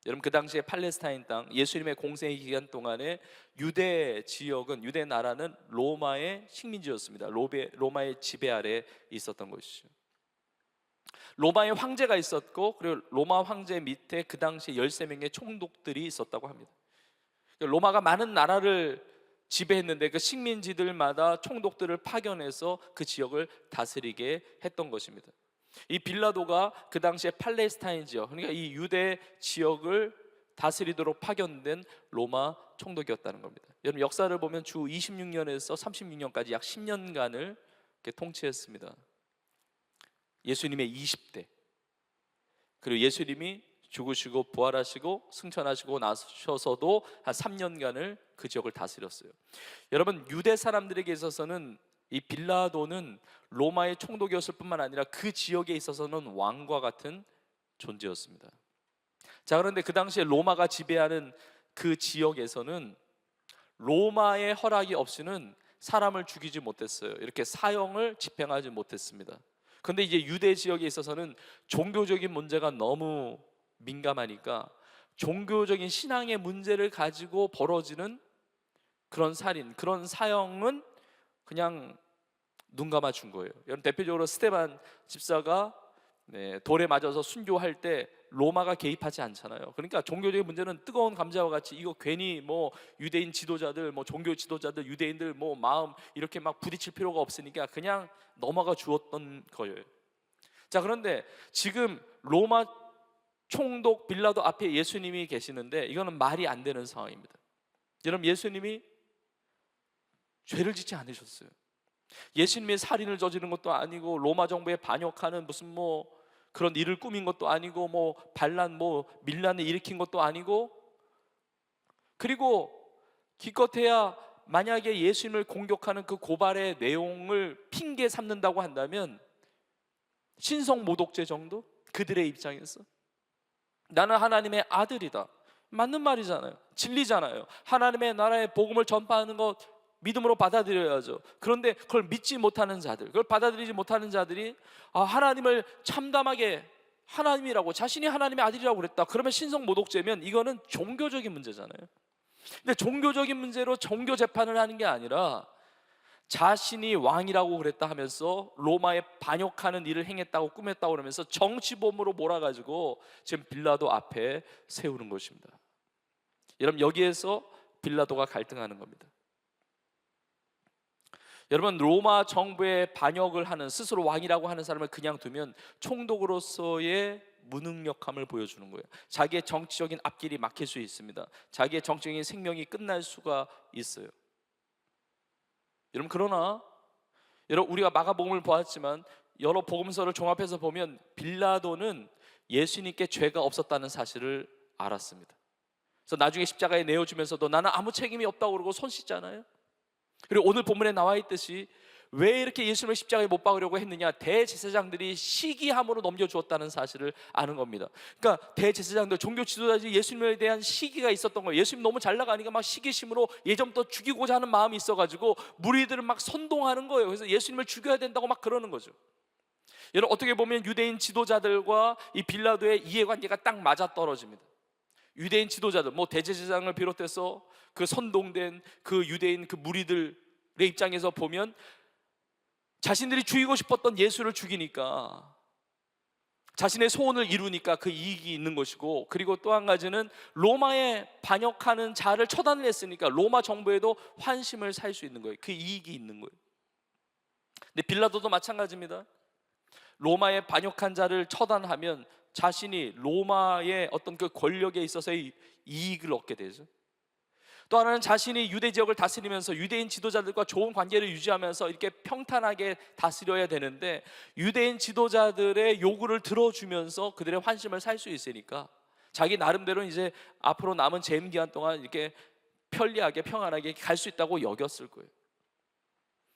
여러분, 그 당시에 팔레스타인 땅, 예수님의 공생의 기간 동안에 유대 지역은, 유대 나라는 로마의 식민지였습니다. 로마의 지배 아래 있었던 것이죠. 로마의 황제가 있었고, 그리고 로마 황제 밑에 그 당시에 13명의 총독들이 있었다고 합니다. 로마가 많은 나라를 지배했는데 그 식민지들마다 총독들을 파견해서 그 지역을 다스리게 했던 것입니다. 이 빌라도가 그 당시에 팔레스타인 지역, 그러니까 이 유대 지역을 다스리도록 파견된 로마 총독이었다는 겁니다. 여러분, 역사를 보면 주 26년에서 36년까지 약 10년간을 통치했습니다. 예수님의 20대, 그리고 예수님이 죽으시고 부활하시고 승천하시고 나셔서도 한 3년간을 그 지역을 다스렸어요. 여러분, 유대 사람들에게 있어서는 이 빌라도는 로마의 총독이었을 뿐만 아니라 그 지역에 있어서는 왕과 같은 존재였습니다. 자, 그런데 그 당시에 로마가 지배하는 그 지역에서는 로마의 허락이 없이는 사람을 죽이지 못했어요. 이렇게 사형을 집행하지 못했습니다. 그런데 이제 유대 지역에 있어서는 종교적인 문제가 너무 민감하니까 종교적인 신앙의 문제를 가지고 벌어지는 그런 살인, 그런 사형은 그냥 눈 감아 준 거예요. 여러분, 대표적으로 스데반 집사가 돌에 맞아서 순교할 때 로마가 개입하지 않잖아요. 그러니까 종교적인 문제는 뜨거운 감자와 같이 이거 괜히 유대인 지도자들, 종교 지도자들, 유대인들 마음 이렇게 막 부딪힐 필요가 없으니까 그냥 넘어가 주었던 거예요. 자, 그런데 지금 로마 총독 빌라도 앞에 예수님이 계시는데 이거는 말이 안 되는 상황입니다. 여러분, 예수님이 죄를 짓지 않으셨어요. 예수님이 살인을 저지른 것도 아니고 로마 정부에 반역하는 무슨 뭐 그런 일을 꾸민 것도 아니고 뭐 반란 뭐 밀란을 일으킨 것도 아니고, 그리고 기껏해야 만약에 예수님을 공격하는 그 고발의 내용을 핑계 삼는다고 한다면 신성 모독죄 정도? 그들의 입장에서 나는 하나님의 아들이다, 맞는 말이잖아요. 진리잖아요. 하나님의 나라의 복음을 전파하는 것 믿음으로 받아들여야죠. 그런데 그걸 믿지 못하는 자들, 그걸 받아들이지 못하는 자들이 하나님을 참담하게 하나님이라고, 자신이 하나님의 아들이라고 그랬다, 그러면 신성 모독죄면 이거는 종교적인 문제잖아요. 근데 종교적인 문제로 종교 재판을 하는 게 아니라 자신이 왕이라고 그랬다 하면서 로마에 반역하는 일을 행했다고 꾸몄다고 그러면서 정치범으로 몰아가지고 지금 빌라도 앞에 세우는 것입니다. 여러분, 여기에서 빌라도가 갈등하는 겁니다. 여러분, 로마 정부에 반역을 하는, 스스로 왕이라고 하는 사람을 그냥 두면 총독으로서의 무능력함을 보여주는 거예요. 자기의 정치적인 앞길이 막힐 수 있습니다. 자기의 정치적인 생명이 끝날 수가 있어요. 여러분, 그러나 우리가 마가복음을 보았지만 여러 복음서를 종합해서 보면 빌라도는 예수님께 죄가 없었다는 사실을 알았습니다. 그래서 나중에 십자가에 내어주면서도 나는 아무 책임이 없다고 그러고 손 씻잖아요. 그리고 오늘 본문에 나와 있듯이 왜 이렇게 예수님을 십자가에 못 박으려고 했느냐, 대제사장들이 시기함으로 넘겨주었다는 사실을 아는 겁니다. 그러니까 대제사장들, 종교 지도자들이 예수님에 대한 시기가 있었던 거예요. 예수님 너무 잘 나가니까 막 시기심으로 예전부터 죽이고자 하는 마음이 있어가지고 무리들을 막 선동하는 거예요. 그래서 예수님을 죽여야 된다고 막 그러는 거죠. 여러분, 어떻게 보면 유대인 지도자들과 이 빌라도의 이해관계가 딱 맞아떨어집니다. 유대인 지도자들, 뭐 대제사장을 비롯해서 그 선동된 그 유대인 그 무리들의 입장에서 보면 자신들이 죽이고 싶었던 예수를 죽이니까, 자신의 소원을 이루니까 그 이익이 있는 것이고, 그리고 또 한 가지는 로마에 반역하는 자를 처단을 했으니까 로마 정부에도 환심을 살 수 있는 거예요. 그 이익이 있는 거예요. 근데 빌라도도 마찬가지입니다. 로마에 반역한 자를 처단하면 자신이 로마의 어떤 그 권력에 있어서의 이익을 얻게 되죠. 또 하나는 자신이 유대 지역을 다스리면서 유대인 지도자들과 좋은 관계를 유지하면서 이렇게 평탄하게 다스려야 되는데, 유대인 지도자들의 요구를 들어주면서 그들의 환심을 살 수 있으니까 자기 나름대로 이제 앞으로 남은 재임 기간 동안 이렇게 편리하게 평안하게 갈 수 있다고 여겼을 거예요.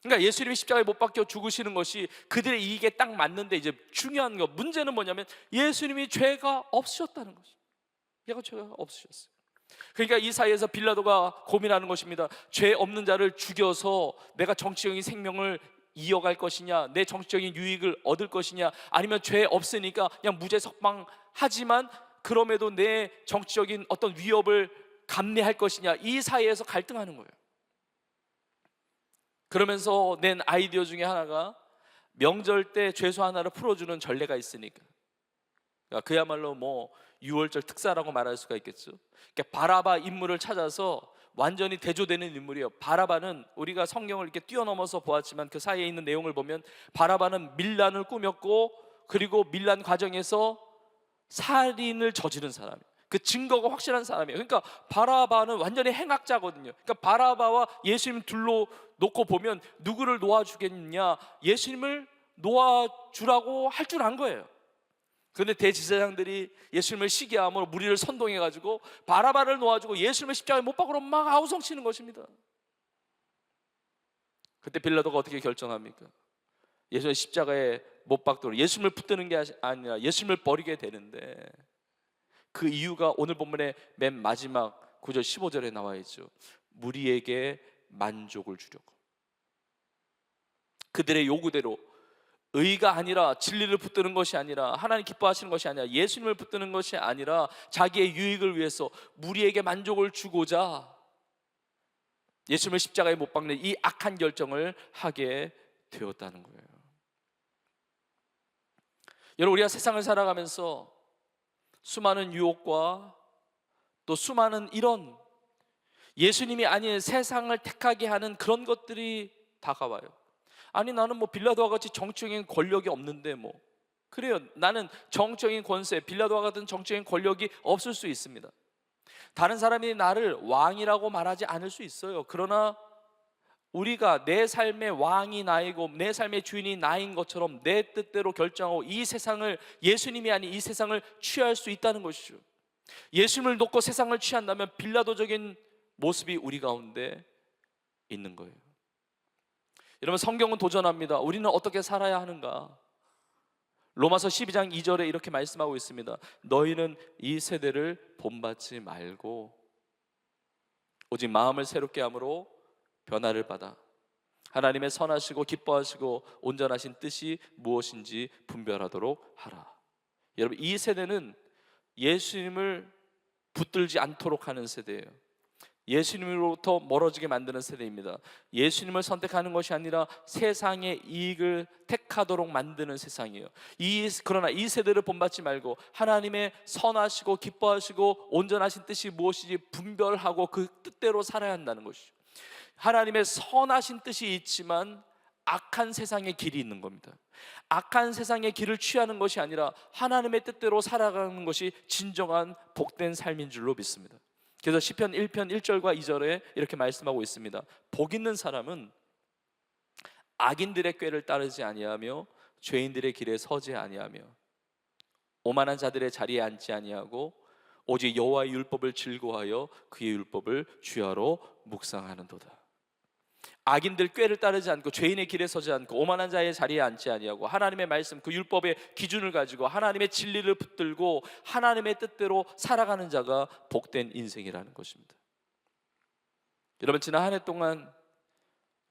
그러니까 예수님이 십자가에 못 박혀 죽으시는 것이 그들의 이익에 딱 맞는데, 이제 중요한 거, 문제는 뭐냐면 예수님이 죄가 없으셨다는 거죠. 얘가 죄가 없으셨어요. 그러니까 이 사이에서 빌라도가 고민하는 것입니다. 죄 없는 자를 죽여서 내가 정치적인 생명을 이어갈 것이냐, 내 정치적인 유익을 얻을 것이냐, 아니면 죄 없으니까 그냥 무죄 석방하지만 그럼에도 내 정치적인 어떤 위협을 감내할 것이냐, 이 사이에서 갈등하는 거예요. 그러면서 낸 아이디어 중에 하나가 명절 때 죄수 하나를 풀어주는 전례가 있으니까, 그러니까 그야말로 뭐 6월절 특사라고 말할 수가 있겠죠. 그러니까 바라바 인물을 찾아서 완전히 대조되는 인물이에요. 바라바는 우리가 성경을 이렇게 뛰어넘어서 보았지만 그 사이에 있는 내용을 보면 바라바는 밀란을 꾸몄고, 그리고 밀란 과정에서 살인을 저지른 사람이에요. 그 증거가 확실한 사람이에요. 그러니까 바라바는 완전히 행악자거든요. 그러니까 바라바와 예수님 둘로 놓고 보면 누구를 놓아주겠냐, 예수님을 놓아주라고 할 줄 안 거예요. 그런데 대제사장들이 예수님을 시기함으로 무리를 선동해가지고 바라바를 놓아주고 예수님을 십자가에 못 박으러 막 아우성치는 것입니다. 그때 빌라도가 어떻게 결정합니까? 예수님을 십자가에 못 박도록, 예수님을 붙드는 게 아니라 예수님을 버리게 되는데, 그 이유가 오늘 본문의 맨 마지막 9절 15절에 나와 있죠. 무리에게 만족을 주려고. 그들의 요구대로, 의가 아니라, 진리를 붙드는 것이 아니라, 하나님 기뻐하시는 것이 아니라, 예수님을 붙드는 것이 아니라 자기의 유익을 위해서 무리에게 만족을 주고자 예수님을 십자가에 못 박는 이 악한 결정을 하게 되었다는 거예요. 여러분, 우리가 세상을 살아가면서 수많은 유혹과 또 수많은 이런 예수님이 아닌 세상을 택하게 하는 그런 것들이 다가와요. 아니, 나는 뭐 빌라도와 같이 정치적인 권력이 없는데 뭐, 그래요. 나는 정치적인 권세, 빌라도와 같은 정치적인 권력이 없을 수 있습니다. 다른 사람이 나를 왕이라고 말하지 않을 수 있어요. 그러나 우리가 내 삶의 왕이 나이고 내 삶의 주인이 나인 것처럼 내 뜻대로 결정하고 이 세상을, 예수님이 아닌 이 세상을 취할 수 있다는 것이죠. 예수님을 놓고 세상을 취한다면 빌라도적인 모습이 우리 가운데 있는 거예요. 여러분, 성경은 도전합니다. 우리는 어떻게 살아야 하는가? 로마서 12장 2절에 이렇게 말씀하고 있습니다. 너희는 이 세대를 본받지 말고 오직 마음을 새롭게 함으로 변화를 받아 하나님의 선하시고 기뻐하시고 온전하신 뜻이 무엇인지 분별하도록 하라. 여러분, 이 세대는 예수님을 붙들지 않도록 하는 세대예요. 예수님으로부터 멀어지게 만드는 세대입니다. 예수님을 선택하는 것이 아니라 세상의 이익을 택하도록 만드는 세상이에요. 그러나 이 세대를 본받지 말고 하나님의 선하시고 기뻐하시고 온전하신 뜻이 무엇인지 분별하고 그 뜻대로 살아야 한다는 것이죠. 하나님의 선하신 뜻이 있지만 악한 세상의 길이 있는 겁니다. 악한 세상의 길을 취하는 것이 아니라 하나님의 뜻대로 살아가는 것이 진정한 복된 삶인 줄로 믿습니다. 그래서 시편 1편 1절과 2절에 이렇게 말씀하고 있습니다. 복 있는 사람은 악인들의 꾀를 따르지 아니하며 죄인들의 길에 서지 아니하며 오만한 자들의 자리에 앉지 아니하고 오직 여호와의 율법을 즐거워하여 그의 율법을 주야로 묵상하는도다. 악인들 꾀를 따르지 않고 죄인의 길에 서지 않고 오만한 자의 자리에 앉지 아니하고 하나님의 말씀, 그 율법의 기준을 가지고 하나님의 진리를 붙들고 하나님의 뜻대로 살아가는 자가 복된 인생이라는 것입니다. 여러분, 지난 한 해 동안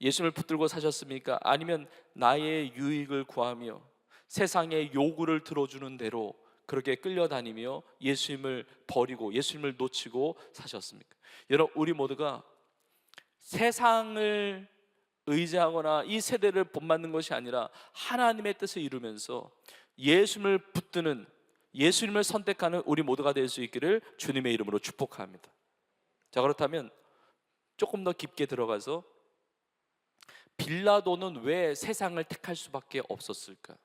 예수님을 붙들고 사셨습니까? 아니면 나의 유익을 구하며 세상의 요구를 들어주는 대로 그렇게 끌려다니며 예수님을 버리고 예수님을 놓치고 사셨습니까? 여러분, 우리 모두가 세상을 의지하거나 이 세대를 본받는 것이 아니라 하나님의 뜻을 이루면서 예수님을 붙드는, 예수님을 선택하는 우리 모두가 될 수 있기를 주님의 이름으로 축복합니다. 자, 그렇다면 조금 더 깊게 들어가서 빌라도는 왜 세상을 택할 수밖에 없었을까?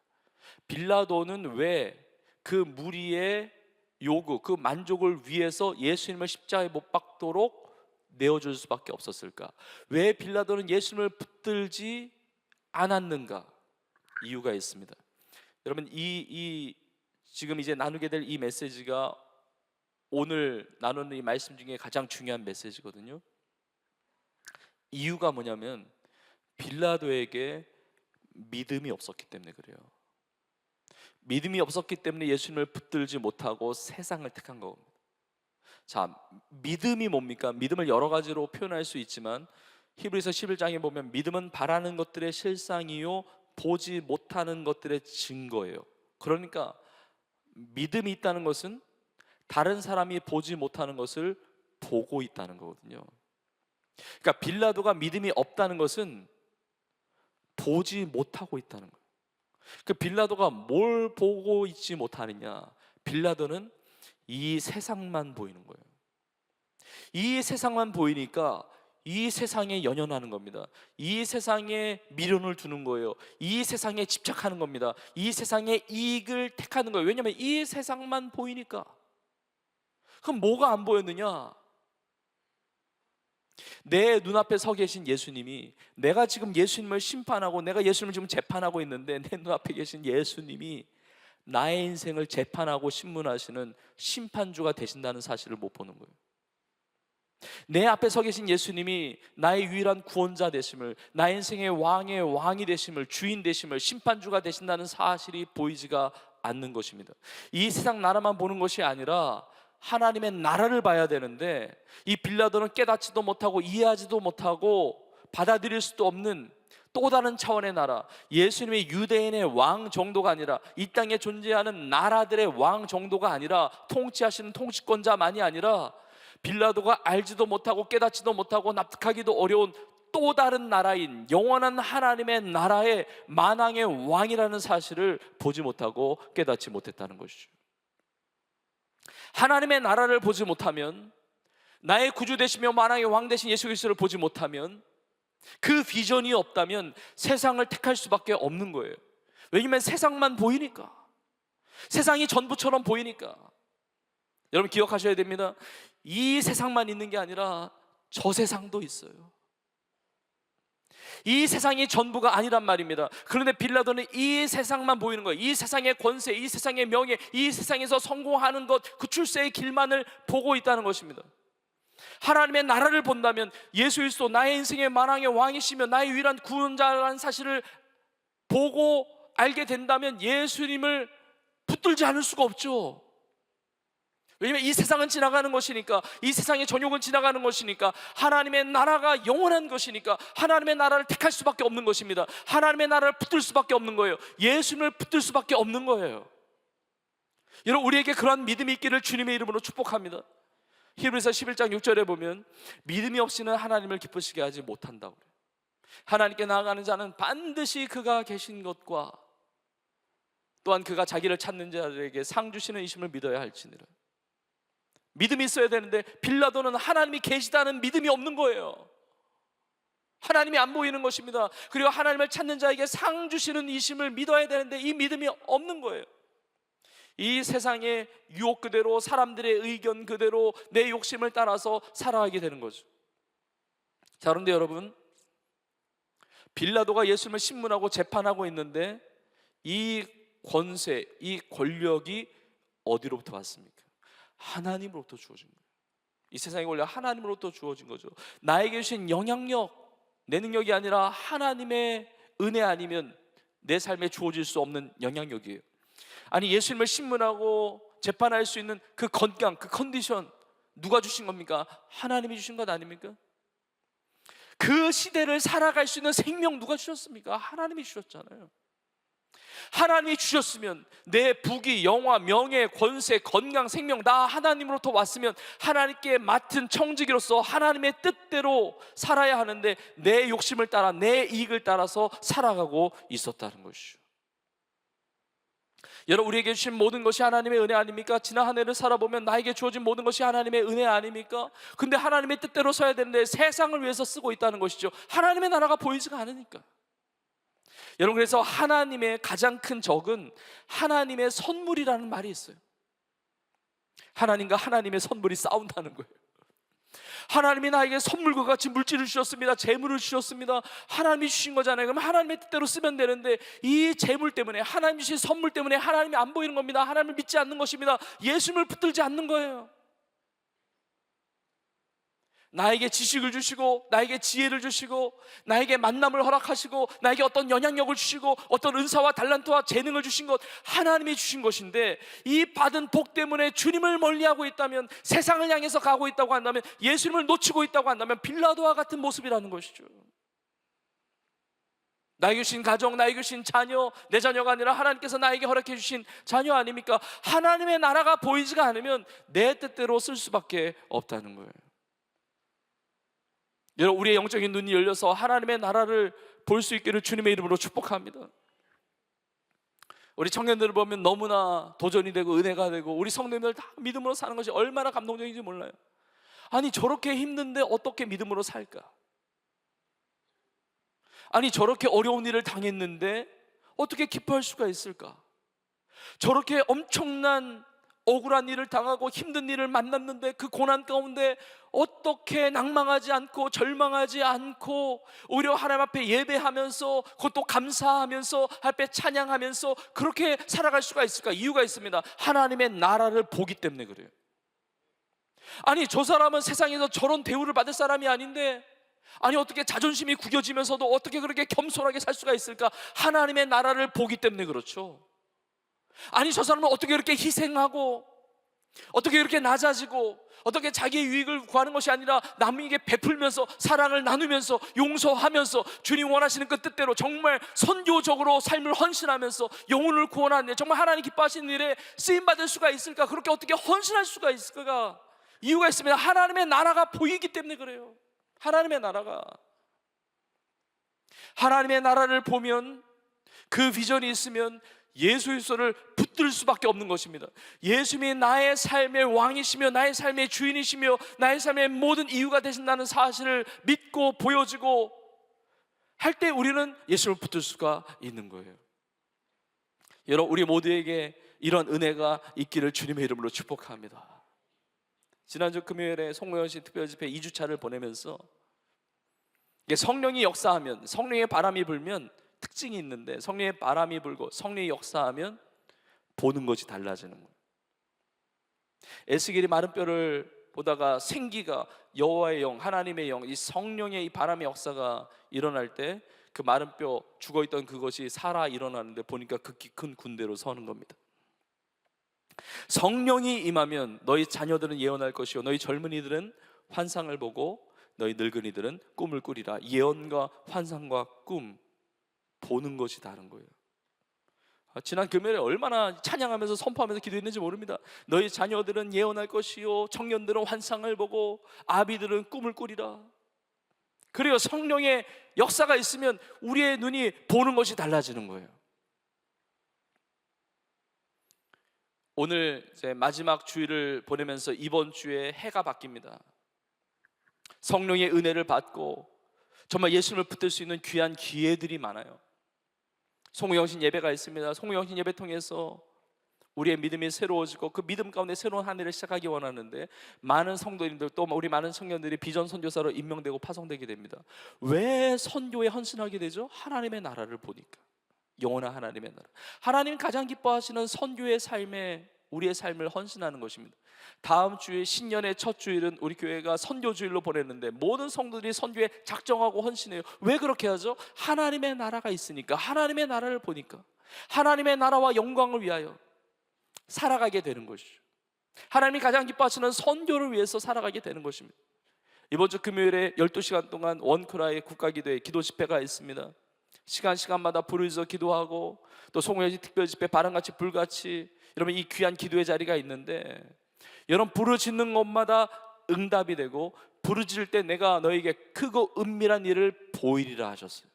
빌라도는 왜 그 무리의 요구, 그 만족을 위해서 예수님을 십자가에 못 박도록 내어줄 수밖에 없었을까? 왜 빌라도는 예수님을 붙들지 않았는가? 이유가 있습니다. 여러분, 지금 이제 나누게 될 이 메시지가 오늘 나누는 이 말씀 중에 가장 중요한 메시지거든요. 이유가 뭐냐면 빌라도에게 믿음이 없었기 때문에 그래요. 믿음이 없었기 때문에 예수님을 붙들지 못하고 세상을 택한 겁니다. 자, 믿음이 뭡니까? 믿음을 여러 가지로 표현할 수 있지만 히브리서 11장에 보면 믿음은 바라는 것들의 실상이요 보지 못하는 것들의 증거예요. 그러니까 믿음이 있다는 것은 다른 사람이 보지 못하는 것을 보고 있다는 거거든요. 그러니까 빌라도가 믿음이 없다는 것은 보지 못하고 있다는 거예요. 그 빌라도가 뭘 보고 있지 못하느냐? 빌라도는 이 세상만 보이는 거예요. 이 세상만 보이니까 이 세상에 연연하는 겁니다. 이 세상에 미련을 두는 거예요. 이 세상에 집착하는 겁니다. 이 세상의 이익을 택하는 거예요. 왜냐하면 이 세상만 보이니까. 그럼 뭐가 안 보였느냐? 내 눈앞에 서 계신 예수님이, 내가 지금 예수님을 심판하고 내가 예수님을 지금 재판하고 있는데 내 눈앞에 계신 예수님이 나의 인생을 재판하고 신문하시는 심판주가 되신다는 사실을 못 보는 거예요. 내 앞에 서 계신 예수님이 나의 유일한 구원자 되심을, 나의 인생의 왕의 왕이 되심을, 주인 되심을, 심판주가 되신다는 사실이 보이지가 않는 것입니다. 이 세상 나라만 보는 것이 아니라 하나님의 나라를 봐야 되는데 이 빌라도는 깨닫지도 못하고 이해하지도 못하고 받아들일 수도 없는 또 다른 차원의 나라, 예수님의 유대인의 왕 정도가 아니라 이 땅에 존재하는 나라들의 왕 정도가 아니라 통치하시는 통치권자만이 아니라 빌라도가 알지도 못하고 깨닫지도 못하고 납득하기도 어려운 또 다른 나라인 영원한 하나님의 나라의 만왕의 왕이라는 사실을 보지 못하고 깨닫지 못했다는 것이죠. 하나님의 나라를 보지 못하면, 나의 구주 되시며 만왕의 왕 되신 예수 그리스도를 보지 못하면, 그 비전이 없다면 세상을 택할 수밖에 없는 거예요. 왜냐하면 세상만 보이니까, 세상이 전부처럼 보이니까. 여러분 기억하셔야 됩니다. 이 세상만 있는 게 아니라 저 세상도 있어요. 이 세상이 전부가 아니란 말입니다. 그런데 빌라도는 이 세상만 보이는 거예요. 이 세상의 권세, 이 세상의 명예, 이 세상에서 성공하는 것, 그 출세의 길만을 보고 있다는 것입니다. 하나님의 나라를 본다면 예수 그리스도 나의 인생의 만왕의 왕이시며 나의 유일한 구원자라는 사실을 보고 알게 된다면 예수님을 붙들지 않을 수가 없죠. 왜냐하면 이 세상은 지나가는 것이니까, 이 세상의 전욕은 지나가는 것이니까, 하나님의 나라가 영원한 것이니까 하나님의 나라를 택할 수밖에 없는 것입니다. 하나님의 나라를 붙들 수밖에 없는 거예요. 예수님을 붙들 수밖에 없는 거예요. 여러분, 우리에게 그러한 믿음이 있기를 주님의 이름으로 축복합니다. 히브리서 11장 6절에 보면 믿음이 없이는 하나님을 기쁘시게 하지 못한다고 그래요. 하나님께 나아가는 자는 반드시 그가 계신 것과 또한 그가 자기를 찾는 자들에게 상 주시는 이심을 믿어야 할지니라. 믿음이 있어야 되는데 빌라도는 하나님이 계시다는 믿음이 없는 거예요. 하나님이 안 보이는 것입니다. 그리고 하나님을 찾는 자에게 상 주시는 이심을 믿어야 되는데 이 믿음이 없는 거예요. 이 세상의 유혹 그대로, 사람들의 의견 그대로 내 욕심을 따라서 살아가게 되는 거죠. 자, 그런데 여러분, 빌라도가 예수님을 신문하고 재판하고 있는데 이 권세, 이 권력이 어디로부터 왔습니까? 하나님으로부터 주어진 거예요. 이 세상에 원래 하나님으로부터 주어진 거죠. 나에게 주신 영향력, 내 능력이 아니라 하나님의 은혜 아니면 내 삶에 주어질 수 없는 영향력이에요. 아니, 예수님을 신문하고 재판할 수 있는 그 건강, 그 컨디션 누가 주신 겁니까? 하나님이 주신 것 아닙니까? 그 시대를 살아갈 수 있는 생명 누가 주셨습니까? 하나님이 주셨잖아요. 하나님이 주셨으면 내 부귀, 영화, 명예, 권세, 건강, 생명 다 하나님으로부터 왔으면 하나님께 맡은 청지기로서 하나님의 뜻대로 살아야 하는데 내 욕심을 따라, 내 이익을 따라서 살아가고 있었다는 것이죠. 여러분, 우리에게 주신 모든 것이 하나님의 은혜 아닙니까? 지난 한 해를 살아보면 나에게 주어진 모든 것이 하나님의 은혜 아닙니까? 근데 하나님의 뜻대로 서야 되는데 세상을 위해서 쓰고 있다는 것이죠. 하나님의 나라가 보이지가 않으니까. 여러분, 그래서 하나님의 가장 큰 적은 하나님의 선물이라는 말이 있어요. 하나님과 하나님의 선물이 싸운다는 거예요. 하나님이 나에게 선물과 같이 물질을 주셨습니다. 재물을 주셨습니다. 하나님이 주신 거잖아요. 그럼 하나님의 뜻대로 쓰면 되는데 이 재물 때문에, 하나님 주신 선물 때문에 하나님이 안 보이는 겁니다. 하나님을 믿지 않는 것입니다. 예수님을 붙들지 않는 거예요. 나에게 지식을 주시고, 나에게 지혜를 주시고, 나에게 만남을 허락하시고, 나에게 어떤 영향력을 주시고, 어떤 은사와 달란트와 재능을 주신 것, 하나님이 주신 것인데 이 받은 복 때문에 주님을 멀리하고 있다면, 세상을 향해서 가고 있다고 한다면, 예수님을 놓치고 있다고 한다면 빌라도와 같은 모습이라는 것이죠. 나에게 주신 가정, 나에게 주신 자녀, 내 자녀가 아니라 하나님께서 나에게 허락해 주신 자녀 아닙니까? 하나님의 나라가 보이지가 않으면 내 뜻대로 쓸 수밖에 없다는 거예요. 여러분, 우리의 영적인 눈이 열려서 하나님의 나라를 볼 수 있기를 주님의 이름으로 축복합니다. 우리 청년들을 보면 너무나 도전이 되고 은혜가 되고 우리 성도님들 다 믿음으로 사는 것이 얼마나 감동적인지 몰라요. 아니, 저렇게 힘든데 어떻게 믿음으로 살까? 아니, 저렇게 어려운 일을 당했는데 어떻게 기뻐할 수가 있을까? 저렇게 엄청난 억울한 일을 당하고 힘든 일을 만났는데 그 고난 가운데 어떻게 낭망하지 않고 절망하지 않고 오히려 하나님 앞에 예배하면서, 그것도 감사하면서, 앞에 찬양하면서 그렇게 살아갈 수가 있을까? 이유가 있습니다. 하나님의 나라를 보기 때문에 그래요. 아니, 저 사람은 세상에서 저런 대우를 받을 사람이 아닌데, 아니, 어떻게 자존심이 구겨지면서도 어떻게 그렇게 겸손하게 살 수가 있을까? 하나님의 나라를 보기 때문에 그렇죠. 아니, 저 사람은 어떻게 이렇게 희생하고, 어떻게 이렇게 낮아지고, 어떻게 자기의 유익을 구하는 것이 아니라 남에게 베풀면서, 사랑을 나누면서, 용서하면서, 주님 원하시는 그 뜻대로 정말 선교적으로 삶을 헌신하면서 영혼을 구원하는, 정말 하나님 기뻐하시는 일에 쓰임받을 수가 있을까? 그렇게 어떻게 헌신할 수가 있을까? 이유가 있습니다. 하나님의 나라가 보이기 때문에 그래요. 하나님의 나라를 보면, 그 비전이 있으면 예수 그리스도를 붙들 수밖에 없는 것입니다. 예수님이 나의 삶의 왕이시며 나의 삶의 주인이시며 나의 삶의 모든 이유가 되신다는 사실을 믿고 보여지고 할 때 우리는 예수님을 붙들 수가 있는 거예요. 여러분, 우리 모두에게 이런 은혜가 있기를 주님의 이름으로 축복합니다. 지난주 금요일에 송모현 씨 특별집회 2주차를 보내면서 이게 성령이 역사하면, 성령의 바람이 불면 특징이 있는데, 성령의 바람이 불고 성령이 역사하면 보는 것이 달라지는 거예요. 에스겔이 마른 뼈를 보다가 생기가, 여호와의 영, 하나님의 영, 이 성령의 이 바람의 역사가 일어날 때 그 마른 뼈, 죽어있던 그것이 살아 일어나는데 보니까 극히 큰 군대로 서는 겁니다. 성령이 임하면 너희 자녀들은 예언할 것이요 너희 젊은이들은 환상을 보고 너희 늙은이들은 꿈을 꾸리라. 예언과 환상과 꿈, 보는 것이 다른 거예요. 지난 금요일에 얼마나 찬양하면서 선포하면서 기도했는지 모릅니다. 너희 자녀들은 예언할 것이요 청년들은 환상을 보고 아비들은 꿈을 꾸리라. 그리고 성령의 역사가 있으면 우리의 눈이 보는 것이 달라지는 거예요. 오늘 이제 마지막 주일을 보내면서 이번 주에 해가 바뀝니다. 성령의 은혜를 받고 정말 예수님을 붙들 수 있는 귀한 기회들이 많아요. 송우영신 예배가 있습니다. 송우영신 예배 통해서 우리의 믿음이 새로워지고 그 믿음 가운데 새로운 한 해를 시작하기 원하는데, 많은 성도님들 또 우리 많은 청년들이 비전 선교사로 임명되고 파송되게 됩니다. 왜 선교에 헌신하게 되죠? 하나님의 나라를 보니까. 영원한 하나님의 나라, 하나님 가장 기뻐하시는 선교의 삶에 우리의 삶을 헌신하는 것입니다. 다음 주에 신년의 첫 주일은 우리 교회가 선교 주일로 보냈는데 모든 성도들이 선교에 작정하고 헌신해요. 왜 그렇게 하죠? 하나님의 나라가 있으니까, 하나님의 나라를 보니까, 하나님의 나라와 영광을 위하여 살아가게 되는 것이죠. 하나님이 가장 기뻐하시는 선교를 위해서 살아가게 되는 것입니다. 이번 주 금요일에 12시간 동안 원크라의 국가기도회 기도 집회가 있습니다. 시간마다 부르짖어 기도하고 또 송우여지 특별집회 바람같이 불같이, 여러분 이 귀한 기도의 자리가 있는데, 여러분 부르짖는 것마다 응답이 되고 부르짖을 때 내가 너에게 크고 은밀한 일을 보이리라 하셨어요.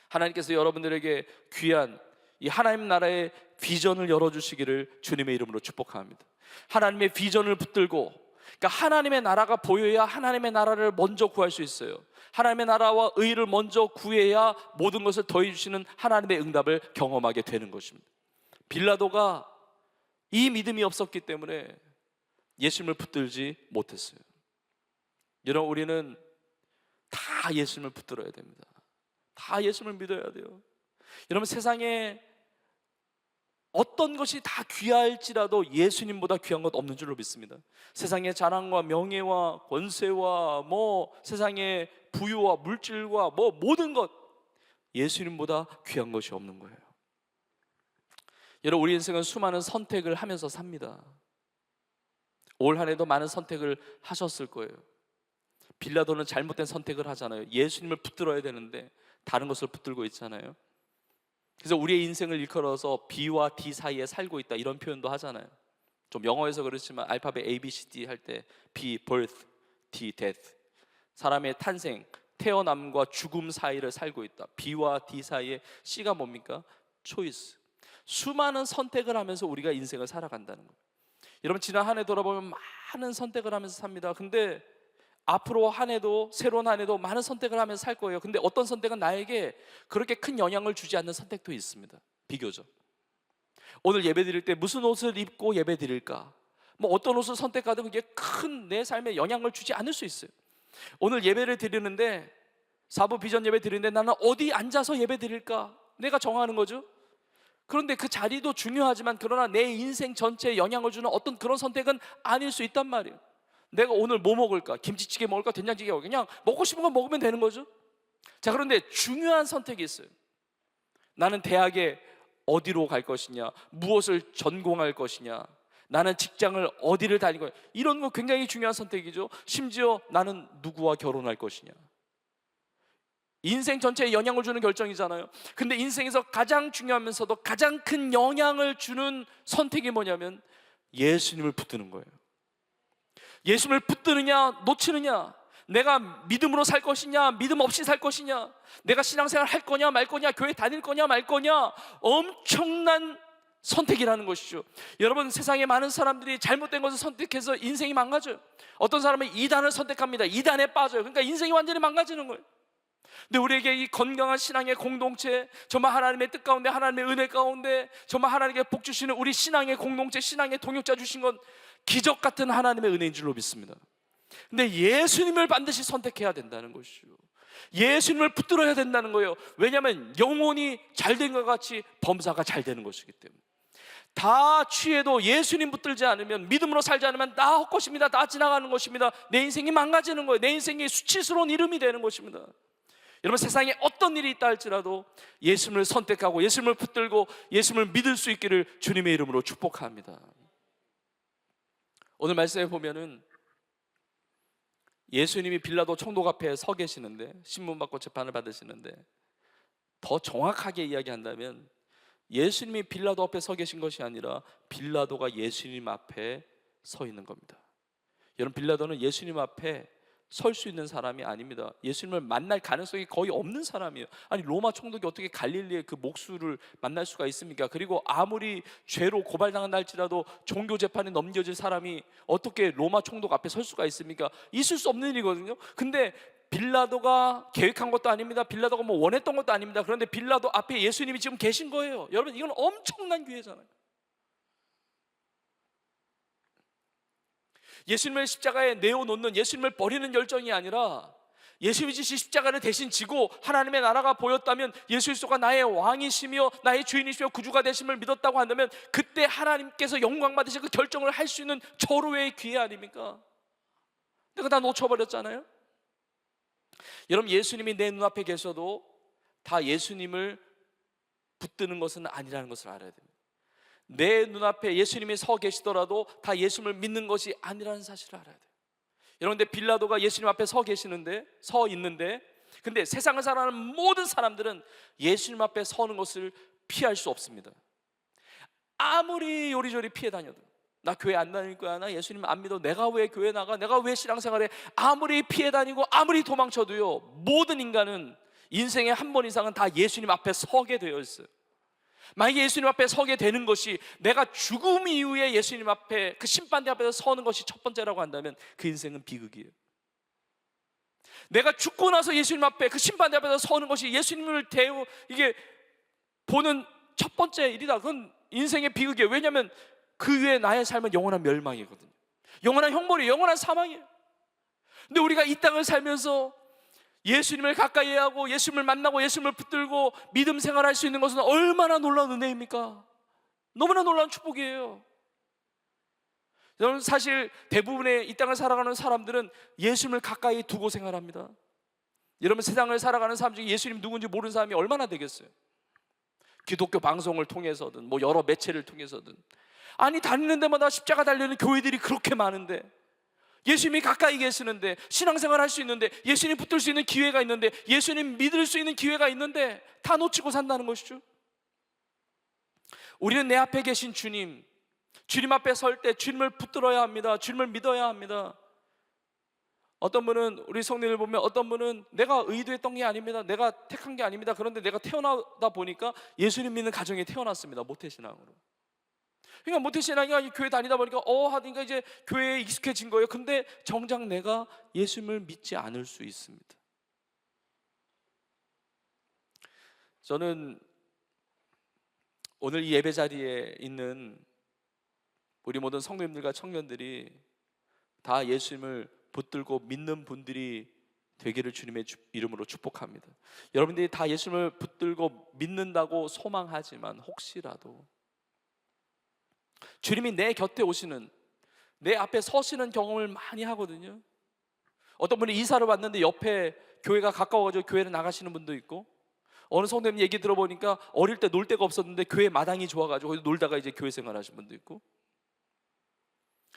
하나님께서 여러분들에게 귀한 이 하나님 나라의 비전을 열어주시기를 주님의 이름으로 축복합니다. 하나님의 비전을 붙들고, 그러니까 하나님의 나라가 보여야 하나님의 나라를 먼저 구할 수 있어요. 하나님의 나라와 의를 먼저 구해야 모든 것을 더해주시는 하나님의 응답을 경험하게 되는 것입니다. 빌라도가 이 믿음이 없었기 때문에 예수님을 붙들지 못했어요. 여러분 우리는 다 예수님을 붙들어야 됩니다. 다 예수님을 믿어야 돼요. 여러분 세상에 어떤 것이 다 귀할지라도 예수님보다 귀한 것 없는 줄로 믿습니다. 세상의 자랑과 명예와 권세와 세상의 부유와 물질과 모든 것, 예수님보다 귀한 것이 없는 거예요. 여러분 우리 인생은 수많은 선택을 하면서 삽니다. 올 한 해도 많은 선택을 하셨을 거예요. 빌라도는 잘못된 선택을 하잖아요. 예수님을 붙들어야 되는데 다른 것을 붙들고 있잖아요. 그래서 우리의 인생을 일컬어서 B와 D 사이에 살고 있다, 이런 표현도 하잖아요. 좀 영어에서 그렇지만 알파벳 A, B, C, D 할 때 B, birth, D, death, 사람의 탄생, 태어남과 죽음 사이를 살고 있다. B와 D 사이에 C가 뭡니까? choice. 수많은 선택을 하면서 우리가 인생을 살아간다는 거예요. 여러분 지난 한 해 돌아보면 많은 선택을 하면서 삽니다. 근데 앞으로 한 해도, 새로운 한 해도 많은 선택을 하면서 살 거예요. 근데 어떤 선택은 나에게 그렇게 큰 영향을 주지 않는 선택도 있습니다. 비교적. 오늘 예배 드릴 때 무슨 옷을 입고 예배 드릴까? 어떤 옷을 선택하든 그게 큰 내 삶에 영향을 주지 않을 수 있어요. 오늘 예배를 드리는데, 사부 비전 예배 드리는데 나는 어디 앉아서 예배 드릴까? 내가 정하는 거죠. 그런데 그 자리도 중요하지만 그러나 내 인생 전체에 영향을 주는 어떤 그런 선택은 아닐 수 있단 말이에요. 내가 오늘 뭐 먹을까? 김치찌개 먹을까? 된장찌개 먹을까? 그냥 먹고 싶은 거 먹으면 되는 거죠. 자, 그런데 중요한 선택이 있어요. 나는 대학에 어디로 갈 것이냐, 무엇을 전공할 것이냐, 나는 직장을 어디를 다닐 거냐, 이런 거 굉장히 중요한 선택이죠. 심지어 나는 누구와 결혼할 것이냐, 인생 전체에 영향을 주는 결정이잖아요. 근데 인생에서 가장 중요하면서도 가장 큰 영향을 주는 선택이 뭐냐면 예수님을 붙드는 거예요. 예수님을 붙드느냐 놓치느냐, 내가 믿음으로 살 것이냐 믿음 없이 살 것이냐, 내가 신앙생활 할 거냐 말 거냐, 교회 다닐 거냐 말 거냐, 엄청난 선택이라는 것이죠. 여러분 세상에 많은 사람들이 잘못된 것을 선택해서 인생이 망가져요. 어떤 사람은 이단을 선택합니다. 이단에 빠져요. 그러니까 인생이 완전히 망가지는 거예요. 근데 우리에게 이 건강한 신앙의 공동체, 정말 하나님의 뜻 가운데, 하나님의 은혜 가운데 정말 하나님께 복 주시는 우리 신앙의 공동체, 신앙의 동역자 주신 건 기적 같은 하나님의 은혜인 줄로 믿습니다. 근데 예수님을 반드시 선택해야 된다는 것이죠. 예수님을 붙들어야 된다는 거예요. 왜냐하면 영혼이 잘된 것 같이 범사가 잘 되는 것이기 때문에. 다 취해도 예수님 붙들지 않으면, 믿음으로 살지 않으면 다 헛것입니다. 다 지나가는 것입니다. 내 인생이 망가지는 거예요. 내 인생이 수치스러운 이름이 되는 것입니다. 여러분, 세상에 어떤 일이 있다 할지라도 예수님을 선택하고 예수님을 붙들고 예수님을 믿을 수 있기를 주님의 이름으로 축복합니다. 오늘 말씀에 보면은 예수님이 빌라도 총독 앞에 서 계시는데, 신문 받고 재판을 받으시는데, 더 정확하게 이야기한다면 예수님이 빌라도 앞에 서 계신 것이 아니라 빌라도가 예수님 앞에 서 있는 겁니다. 여러분, 빌라도는 예수님 앞에 설 수 있는 사람이 아닙니다. 예수님을 만날 가능성이 거의 없는 사람이에요. 아니, 로마 총독이 어떻게 갈릴리의 그 목수를 만날 수가 있습니까? 그리고 아무리 죄로 고발당한다 할지라도 종교 재판에 넘겨질 사람이 어떻게 로마 총독 앞에 설 수가 있습니까? 있을 수 없는 일이거든요. 근데 빌라도가 계획한 것도 아닙니다. 빌라도가 뭐 원했던 것도 아닙니다. 그런데 빌라도 앞에 예수님이 지금 계신 거예요. 여러분, 이건 엄청난 기회잖아요. 예수님을 십자가에 내어놓는, 예수님을 버리는 열정이 아니라 예수님이 지신 십자가를 대신 지고 하나님의 나라가 보였다면, 예수 그리스도가 나의 왕이시며 나의 주인이시며 구주가 되심을 믿었다고 한다면, 그때 하나님께서 영광 받으실 그 결정을 할 수 있는 절호의 기회 아닙니까? 근데 그거 다 놓쳐버렸잖아요. 여러분, 예수님이 내 눈앞에 계셔도 다 예수님을 붙드는 것은 아니라는 것을 알아야 됩니다. 내 눈앞에 예수님이 서 계시더라도 다 예수님을 믿는 것이 아니라는 사실을 알아야 돼요. 여러분, 근데 빌라도가 예수님 앞에 서 있는데 근데 세상을 살아가는 모든 사람들은 예수님 앞에 서는 것을 피할 수 없습니다. 아무리 요리조리 피해 다녀도, 나 교회 안 다닐 거야, 나 예수님 안 믿어, 내가 왜 교회 나가, 내가 왜 신앙생활해, 아무리 피해 다니고 아무리 도망쳐도요, 모든 인간은 인생에 한 번 이상은 다 예수님 앞에 서게 되어 있어요. 만약에 예수님 앞에 서게 되는 것이, 내가 죽음 이후에 예수님 앞에 그 심판대 앞에서 서는 것이 첫 번째라고 한다면 그 인생은 비극이에요. 내가 죽고 나서 예수님 앞에 그 심판대 앞에서 서는 것이 예수님을 이게 보는 첫 번째 일이다. 그건 인생의 비극이에요. 왜냐하면 그 위에 나의 삶은 영원한 멸망이거든요. 영원한 형벌이에요. 영원한 사망이에요. 근데 우리가 이 땅을 살면서 예수님을 가까이 하고 예수님을 만나고 예수님을 붙들고 믿음 생활할 수 있는 것은 얼마나 놀라운 은혜입니까? 너무나 놀라운 축복이에요. 여러분, 사실 대부분의 이 땅을 살아가는 사람들은 예수님을 가까이 두고 생활합니다. 여러분, 세상을 살아가는 사람 중에 예수님 누군지 모르는 사람이 얼마나 되겠어요? 기독교 방송을 통해서든 뭐 여러 매체를 통해서든, 아니, 다니는 데마다 십자가 달려있는 교회들이 그렇게 많은데, 예수님이 가까이 계시는데, 신앙생활 할 수 있는데, 예수님 붙들 수 있는 기회가 있는데, 예수님 믿을 수 있는 기회가 있는데 다 놓치고 산다는 것이죠. 우리는 내 앞에 계신 주님 앞에 설 때 주님을 붙들어야 합니다. 주님을 믿어야 합니다. 어떤 분은, 우리 성도님을 보면 어떤 분은 내가 의도했던 게 아닙니다, 내가 택한 게 아닙니다, 그런데 내가 태어나다 보니까 예수님 믿는 가정에 태어났습니다. 모태신앙으로. 그러니까 모태신앙이 교회 다니다 보니까 하니까 이제 교회에 익숙해진 거예요. 근데 정작 내가 예수님을 믿지 않을 수 있습니다. 저는 오늘 이 예배 자리에 있는 우리 모든 성도님들과 청년들이 다 예수님을 붙들고 믿는 분들이 되기를 주님의 이름으로 축복합니다. 여러분들이 다 예수님을 붙들고 믿는다고 소망하지만, 혹시라도 주님이 내 곁에 오시는, 내 앞에 서시는 경험을 많이 하거든요. 어떤 분이 이사를 왔는데 옆에 교회가 가까워가지고 교회를 나가시는 분도 있고, 어느 성도님 얘기 들어보니까 어릴 때 놀 데가 없었는데 교회 마당이 좋아가지고 거기 놀다가 이제 교회 생활 하신 분도 있고,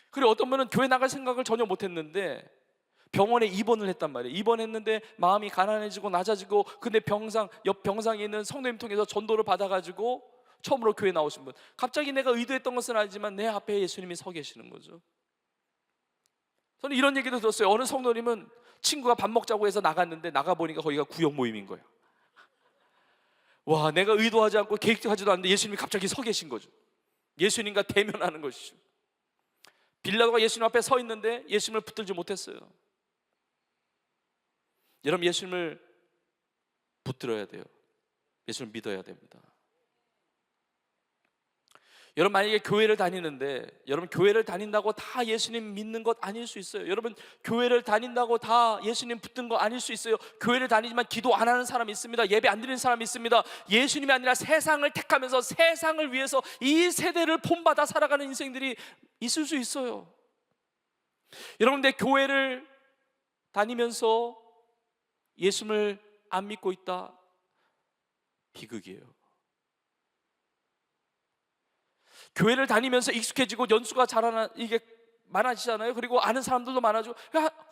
그리고 어떤 분은 교회 나갈 생각을 전혀 못했는데 병원에 입원을 했단 말이에요. 입원했는데 마음이 가난해지고 낮아지고, 근데 옆 병상에 있는 성도님 통해서 전도를 받아가지고 처음으로 교회 나오신 분, 갑자기 내가 의도했던 것은 아니지만 내 앞에 예수님이 서 계시는 거죠. 저는 이런 얘기도 들었어요. 어느 성도님은 친구가 밥 먹자고 해서 나갔는데 나가보니까 거기가 구역 모임인 거예요. 와, 내가 의도하지 않고 계획하지도 않는데 예수님이 갑자기 서 계신 거죠. 예수님과 대면하는 것이죠. 빌라도가 예수님 앞에 서 있는데 예수님을 붙들지 못했어요. 여러분, 예수님을 붙들어야 돼요. 예수님을 믿어야 됩니다. 여러분 만약에 교회를 다니는데 여러분 교회를 다닌다고 다 예수님 믿는 것 아닐 수 있어요. 여러분 교회를 다닌다고 다 예수님 붙든 거 아닐 수 있어요. 교회를 다니지만 기도 안 하는 사람이 있습니다. 예배 안 드리는 사람이 있습니다. 예수님이 아니라 세상을 택하면서 세상을 위해서 이 세대를 본받아 살아가는 인생들이 있을 수 있어요. 여러분 내 교회를 다니면서 예수님을 안 믿고 있다? 비극이에요. 교회를 다니면서 익숙해지고 연수가 자라나 이게 많아지잖아요. 그리고 아는 사람들도 많아지고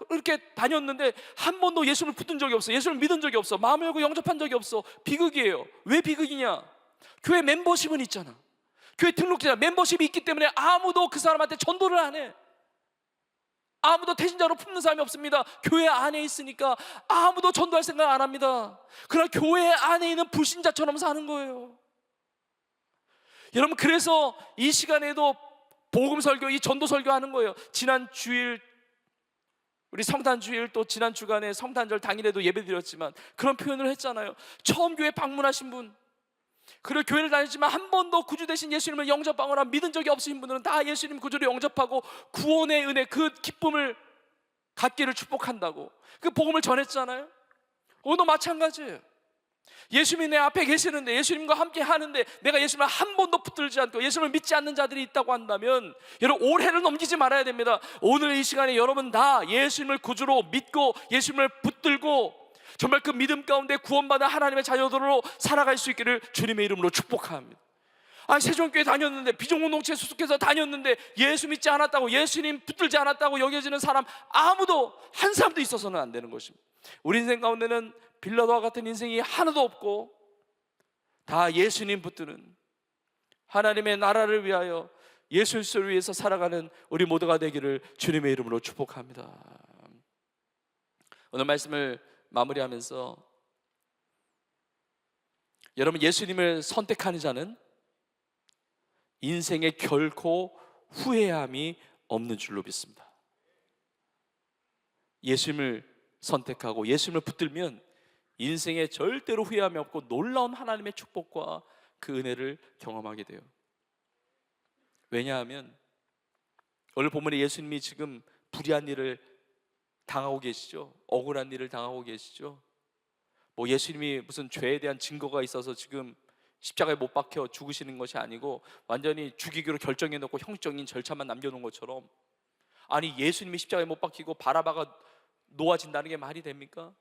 이렇게 다녔는데 한 번도 예수를 붙든 적이 없어. 예수를 믿은 적이 없어. 마음을 열고 영접한 적이 없어. 비극이에요. 왜 비극이냐? 교회 멤버십은 있잖아. 교회 등록제잖아. 멤버십이 있기 때문에 아무도 그 사람한테 전도를 안 해. 아무도 태신자로 품는 사람이 없습니다. 교회 안에 있으니까 아무도 전도할 생각 안 합니다. 그러나 교회 안에 있는 불신자처럼 사는 거예요. 여러분 그래서 이 시간에도 복음 설교, 이 전도 설교 하는 거예요. 지난 주일 우리 성탄 주일 또 지난 주간에 성탄절 당일에도 예배드렸지만 그런 표현을 했잖아요. 처음 교회 방문하신 분, 그리고 교회를 다니지만 한 번도 구주 되신 예수님을 영접하거나 믿은 적이 없으신 분들은 다 예수님 구주를 영접하고 구원의 은혜, 그 기쁨을 갖기를 축복한다고 그 복음을 전했잖아요. 오늘도 마찬가지예요. 예수님이 내 앞에 계시는데 예수님과 함께 하는데 내가 예수님을 한 번도 붙들지 않고 예수님을 믿지 않는 자들이 있다고 한다면 여러분 올해를 넘기지 말아야 됩니다. 오늘 이 시간에 여러분 다 예수님을 구주로 믿고 예수님을 붙들고 정말 그 믿음 가운데 구원받은 하나님의 자녀들로 살아갈 수 있기를 주님의 이름으로 축복합니다. 세종교회 다녔는데 비전공동체에 소속해서 다녔는데 예수 믿지 않았다고, 예수님 붙들지 않았다고 여겨지는 사람 아무도 한 사람도 있어서는 안 되는 것입니다. 우리 인생 가운데는 빌라도와 같은 인생이 하나도 없고 다 예수님 붙드는 하나님의 나라를 위하여 예수 그리스도를 위해서 살아가는 우리 모두가 되기를 주님의 이름으로 축복합니다. 오늘 말씀을 마무리하면서 여러분 예수님을 선택하는 자는 인생에 결코 후회함이 없는 줄로 믿습니다. 예수님을 선택하고 예수님을 붙들면 인생에 절대로 후회함이 없고 놀라운 하나님의 축복과 그 은혜를 경험하게 돼요. 왜냐하면 오늘 본문에 예수님이 지금 불의한 일을 당하고 계시죠. 억울한 일을 당하고 계시죠. 뭐 예수님이 무슨 죄에 대한 증거가 있어서 지금 십자가에 못 박혀 죽으시는 것이 아니고 완전히 죽이기로 결정해 놓고 형식적인 절차만 남겨놓은 것처럼, 아니 예수님이 십자가에 못 박히고 바라바가 놓아진다는 게 말이 됩니까?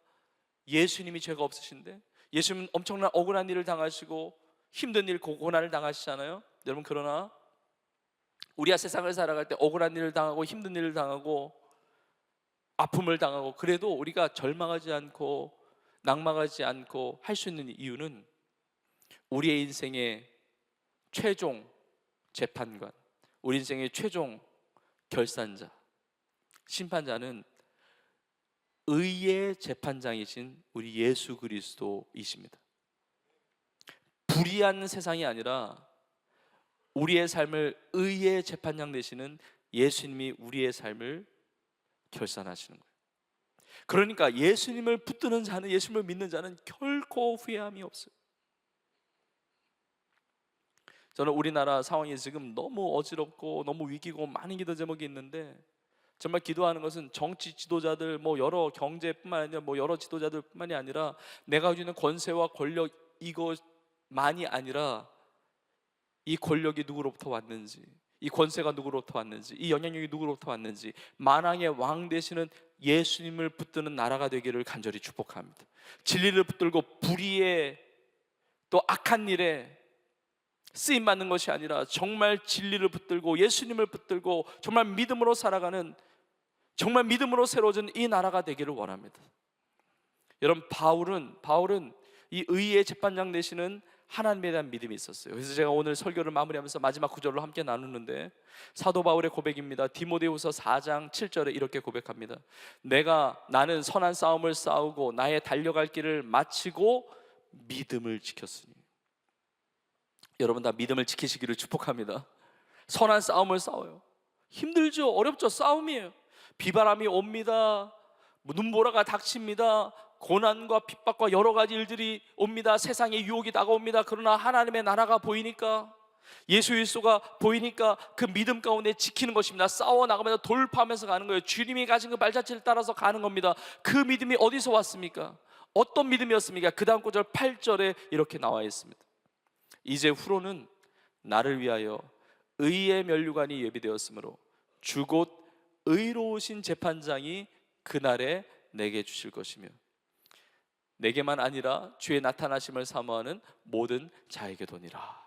예수님이 죄가 없으신데 예수님은 엄청난 억울한 일을 당하시고 힘든 일, 고난을 당하시잖아요. 여러분 그러나 우리가 세상을 살아갈 때 억울한 일을 당하고 힘든 일을 당하고 아픔을 당하고 그래도 우리가 절망하지 않고 낙망하지 않고 할 수 있는 이유는 우리의 인생의 최종 재판관, 우리 인생의 최종 결산자, 심판자는 의의 재판장이신 우리 예수 그리스도이십니다. 불의한 세상이 아니라 우리의 삶을 의의 재판장 되시는 예수님이 우리의 삶을 결산하시는 거예요. 그러니까 예수님을 붙드는 자는, 예수님을 믿는 자는 결코 후회함이 없어요. 저는 우리나라 상황이 지금 너무 어지럽고 너무 위기고 많은 기도 제목이 있는데 정말 기도하는 것은 정치 지도자들, 뭐 여러 경제뿐만 아니라 뭐 여러 지도자들뿐만이 아니라 내가 가지고 있는 권세와 권력 이것만이 아니라 이 권력이 누구로부터 왔는지, 이 권세가 누구로부터 왔는지, 이 영향력이 누구로부터 왔는지 만왕의 왕 되시는 예수님을 붙드는 나라가 되기를 간절히 축복합니다. 진리를 붙들고 불의에 또 악한 일에 쓰임받는 것이 아니라 정말 진리를 붙들고 예수님을 붙들고 정말 믿음으로 살아가는, 정말 믿음으로 새로워진 이 나라가 되기를 원합니다. 여러분 바울은 이 의의 재판장 되시는 하나님에 대한 믿음이 있었어요. 그래서 제가 오늘 설교를 마무리하면서 마지막 구절로 함께 나누는데 사도 바울의 고백입니다. 디모데후서 4장 7절에 이렇게 고백합니다. 나는 선한 싸움을 싸우고 나의 달려갈 길을 마치고 믿음을 지켰으니. 여러분 다 믿음을 지키시기를 축복합니다. 선한 싸움을 싸워요. 힘들죠, 어렵죠, 싸움이에요. 비바람이 옵니다. 눈보라가 닥칩니다. 고난과 핍박과 여러 가지 일들이 옵니다. 세상의 유혹이 다가옵니다. 그러나 하나님의 나라가 보이니까 예수 그리스도가 보이니까 그 믿음 가운데 지키는 것입니다. 싸워 나가면서 돌파하면서 가는 거예요. 주님이 가진 그 발자취를 따라서 가는 겁니다. 그 믿음이 어디서 왔습니까? 어떤 믿음이었습니까? 그 다음 구절 8절에 이렇게 나와 있습니다. 이제 후로는 나를 위하여 의의 면류관이 예비되었으므로 주 곧 의로우신 재판장이 그날에 내게 주실 것이며 내게만 아니라 주의 나타나심을 사모하는 모든 자에게도니라.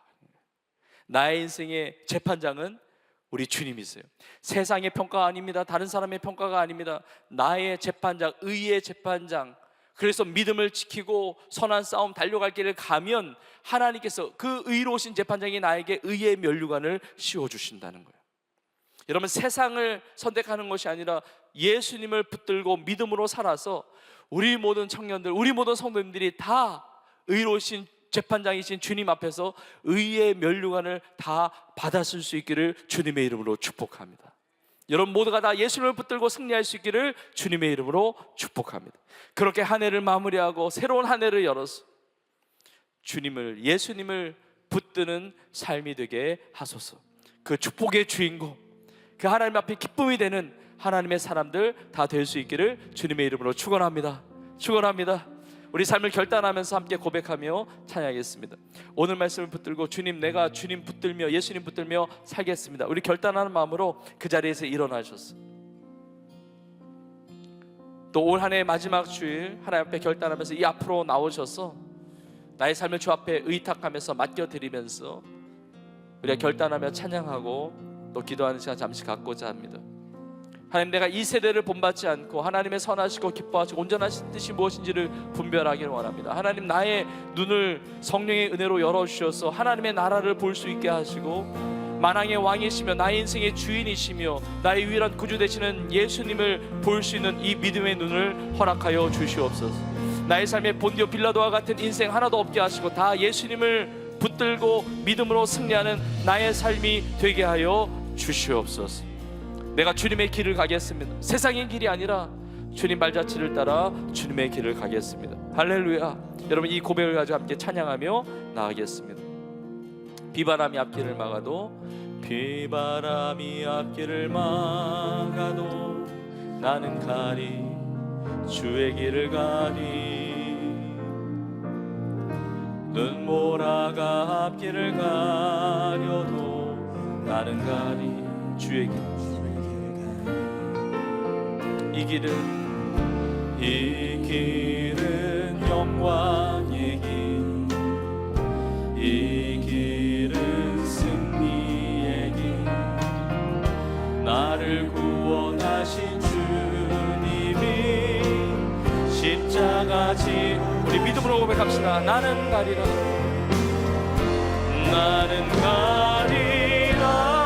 나의 인생의 재판장은 우리 주님이세요. 세상의 평가가 아닙니다. 다른 사람의 평가가 아닙니다. 나의 재판장, 의의 재판장. 그래서 믿음을 지키고 선한 싸움 달려갈 길을 가면 하나님께서 그 의로우신 재판장이 나에게 의의 면류관을 씌워주신다는 거예요. 여러분, 세상을 선택하는 것이 아니라 예수님을 붙들고 믿음으로 살아서 우리 모든 청년들, 우리 모든 성도님들이 다 의로우신 재판장이신 주님 앞에서 의의 면류관을 다 받았을 수 있기를 주님의 이름으로 축복합니다. 여러분 모두가 다 예수님을 붙들고 승리할 수 있기를 주님의 이름으로 축복합니다. 그렇게 한 해를 마무리하고 새로운 한 해를 열어서 주님을, 예수님을 붙드는 삶이 되게 하소서. 그 축복의 주인공, 그 하나님 앞에 기쁨이 되는 하나님의 사람들 다 될 수 있기를 주님의 이름으로 축원합니다. 축원합니다. 우리 삶을 결단하면서 함께 고백하며 찬양하겠습니다. 오늘 말씀을 붙들고 주님, 내가 주님 붙들며 예수님 붙들며 살겠습니다. 우리 결단하는 마음으로 그 자리에서 일어나셨어. 또 올 한 해의 마지막 주일 하나님 앞에 결단하면서 이 앞으로 나오셔서 나의 삶을 주 앞에 의탁하면서 맡겨드리면서 우리가 결단하며 찬양하고 또 기도하는 시간 잠시 갖고자 합니다. 하나님, 내가 이 세대를 본받지 않고 하나님의 선하시고 기뻐하시고 온전하신 뜻이 무엇인지를 분별하기를 원합니다. 하나님, 나의 눈을 성령의 은혜로 열어주셔서 하나님의 나라를 볼 수 있게 하시고 만왕의 왕이시며 나의 인생의 주인이시며 나의 유일한 구주 되시는 예수님을 볼 수 있는 이 믿음의 눈을 허락하여 주시옵소서. 나의 삶에 본디오 빌라도와 같은 인생 하나도 없게 하시고 다 예수님을 붙들고 믿음으로 승리하는 나의 삶이 되게 하여 주시옵소서. 내가 주님의 길을 가겠습니다. 세상의 길이 아니라 주님 발자취를 따라 주님의 길을 가겠습니다. 할렐루야. 여러분, 이 고백을 가지고 함께 찬양하며 나가겠습니다. 비바람이 앞길을 막아도, 비바람이 앞길을 막아도 나는 가리, 주의 길을 가리. 눈보라가 앞길을 가려도 나는 가리, 주의 길. 이 길은 영광의 길, 이 길은 승리의 길. 나를 구원하신 주님이 십자가 지, 우리 믿음으로 고백합시다. 나는 가리라, 나는 가리라.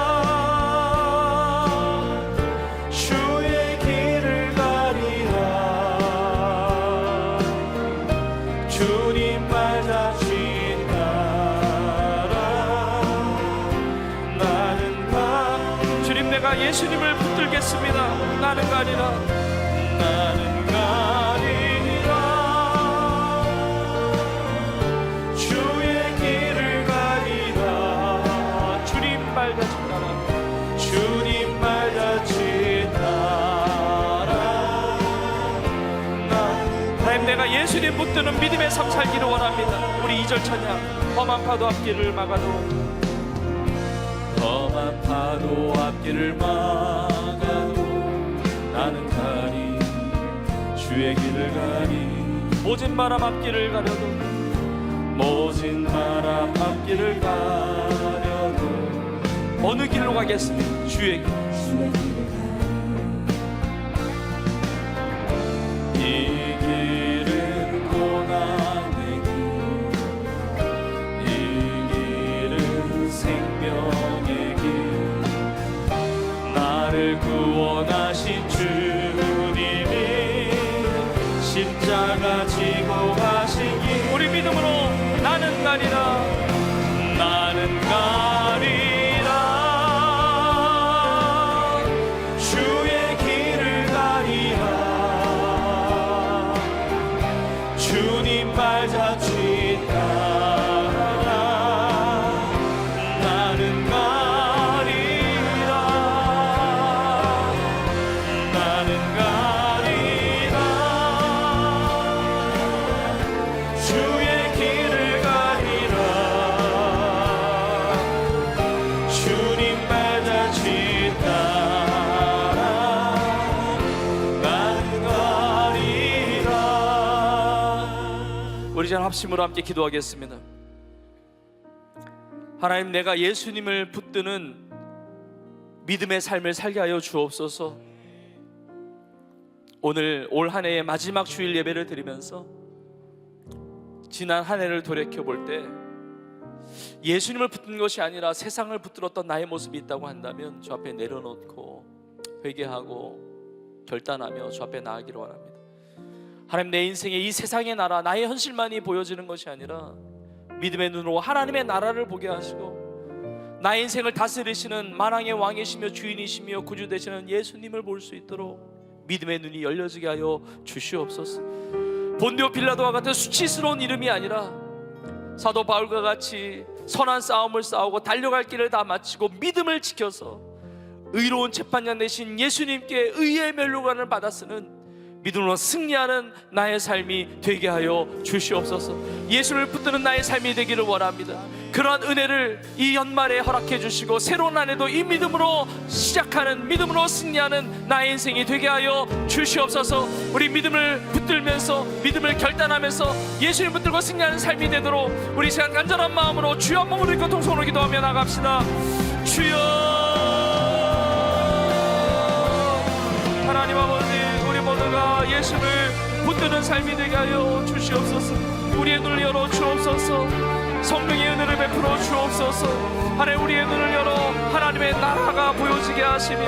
주님 발자취 따라 나는 가. 주님, 내가 예수님을 붙들겠습니다. 나는 가리라, 나는 가리라. 주의 길을 가리라. 주님 발자취 따라, 주님 발자취 따라. 하나님, 내가 예수님 붙드는 믿음의 삶 살기를 원합니다. 우리 2절 찬양. 험한 파도 앞길을 막아도, 험한 파도 앞길을 막아도 나는 가리, 주의 길을 가리. 모진 바람 앞길을 가려도, 모진 바람 앞길을 가려도 어느 길로 가겠습니까? 주의 길. 이 길은 고난의 길, 이 길은 생명의 길. 나를 구원하신 주님이 십자가 지고 가신 길. 우리 믿음으로 나는 가리라, 나는 가리라. 전 합심으로 함께 기도하겠습니다. 하나님, 내가 예수님을 붙드는 믿음의 삶을 살게 하여 주옵소서. 오늘 올 한 해의 마지막 주일 예배를 드리면서 지난 한 해를 돌이켜볼 때 예수님을 붙든 것이 아니라 세상을 붙들었던 나의 모습이 있다고 한다면 주 앞에 내려놓고 회개하고 결단하며 주 앞에 나아가기를 원합니다. 하나님, 내 인생의 이 세상의 나라, 나의 현실만이 보여지는 것이 아니라 믿음의 눈으로 하나님의 나라를 보게 하시고 나의 인생을 다스리시는 만왕의 왕이시며 주인이시며 구주 되시는 예수님을 볼 수 있도록 믿음의 눈이 열려지게 하여 주시옵소서. 본디오 빌라도와 같은 수치스러운 이름이 아니라 사도 바울과 같이 선한 싸움을 싸우고 달려갈 길을 다 마치고 믿음을 지켜서 의로운 재판장 되신 예수님께 의의 멸류관을 받아 쓰는 믿음으로 승리하는 나의 삶이 되게 하여 주시옵소서. 예수를 붙드는 나의 삶이 되기를 원합니다. 그러한 은혜를 이 연말에 허락해 주시고 새로운 한 해도 이 믿음으로 시작하는, 믿음으로 승리하는 나의 인생이 되게 하여 주시옵소서. 우리 믿음을 붙들면서, 믿음을 결단하면서 예수를 붙들고 승리하는 삶이 되도록 우리 시간 간절한 마음으로 주여 한 몸으로 읽고 통성으로 기도하며 나갑시다. 주여, 하나님 아버지, 우리 모두가 예수를 붙드는 삶이 되게 하여 주시옵소서. 우리의 눈을 열어 주옵소서. 성령의 은혜를 베풀어 주옵소서. 하나님, 우리의 눈을 열어 하나님의 나라가 보여지게 하시며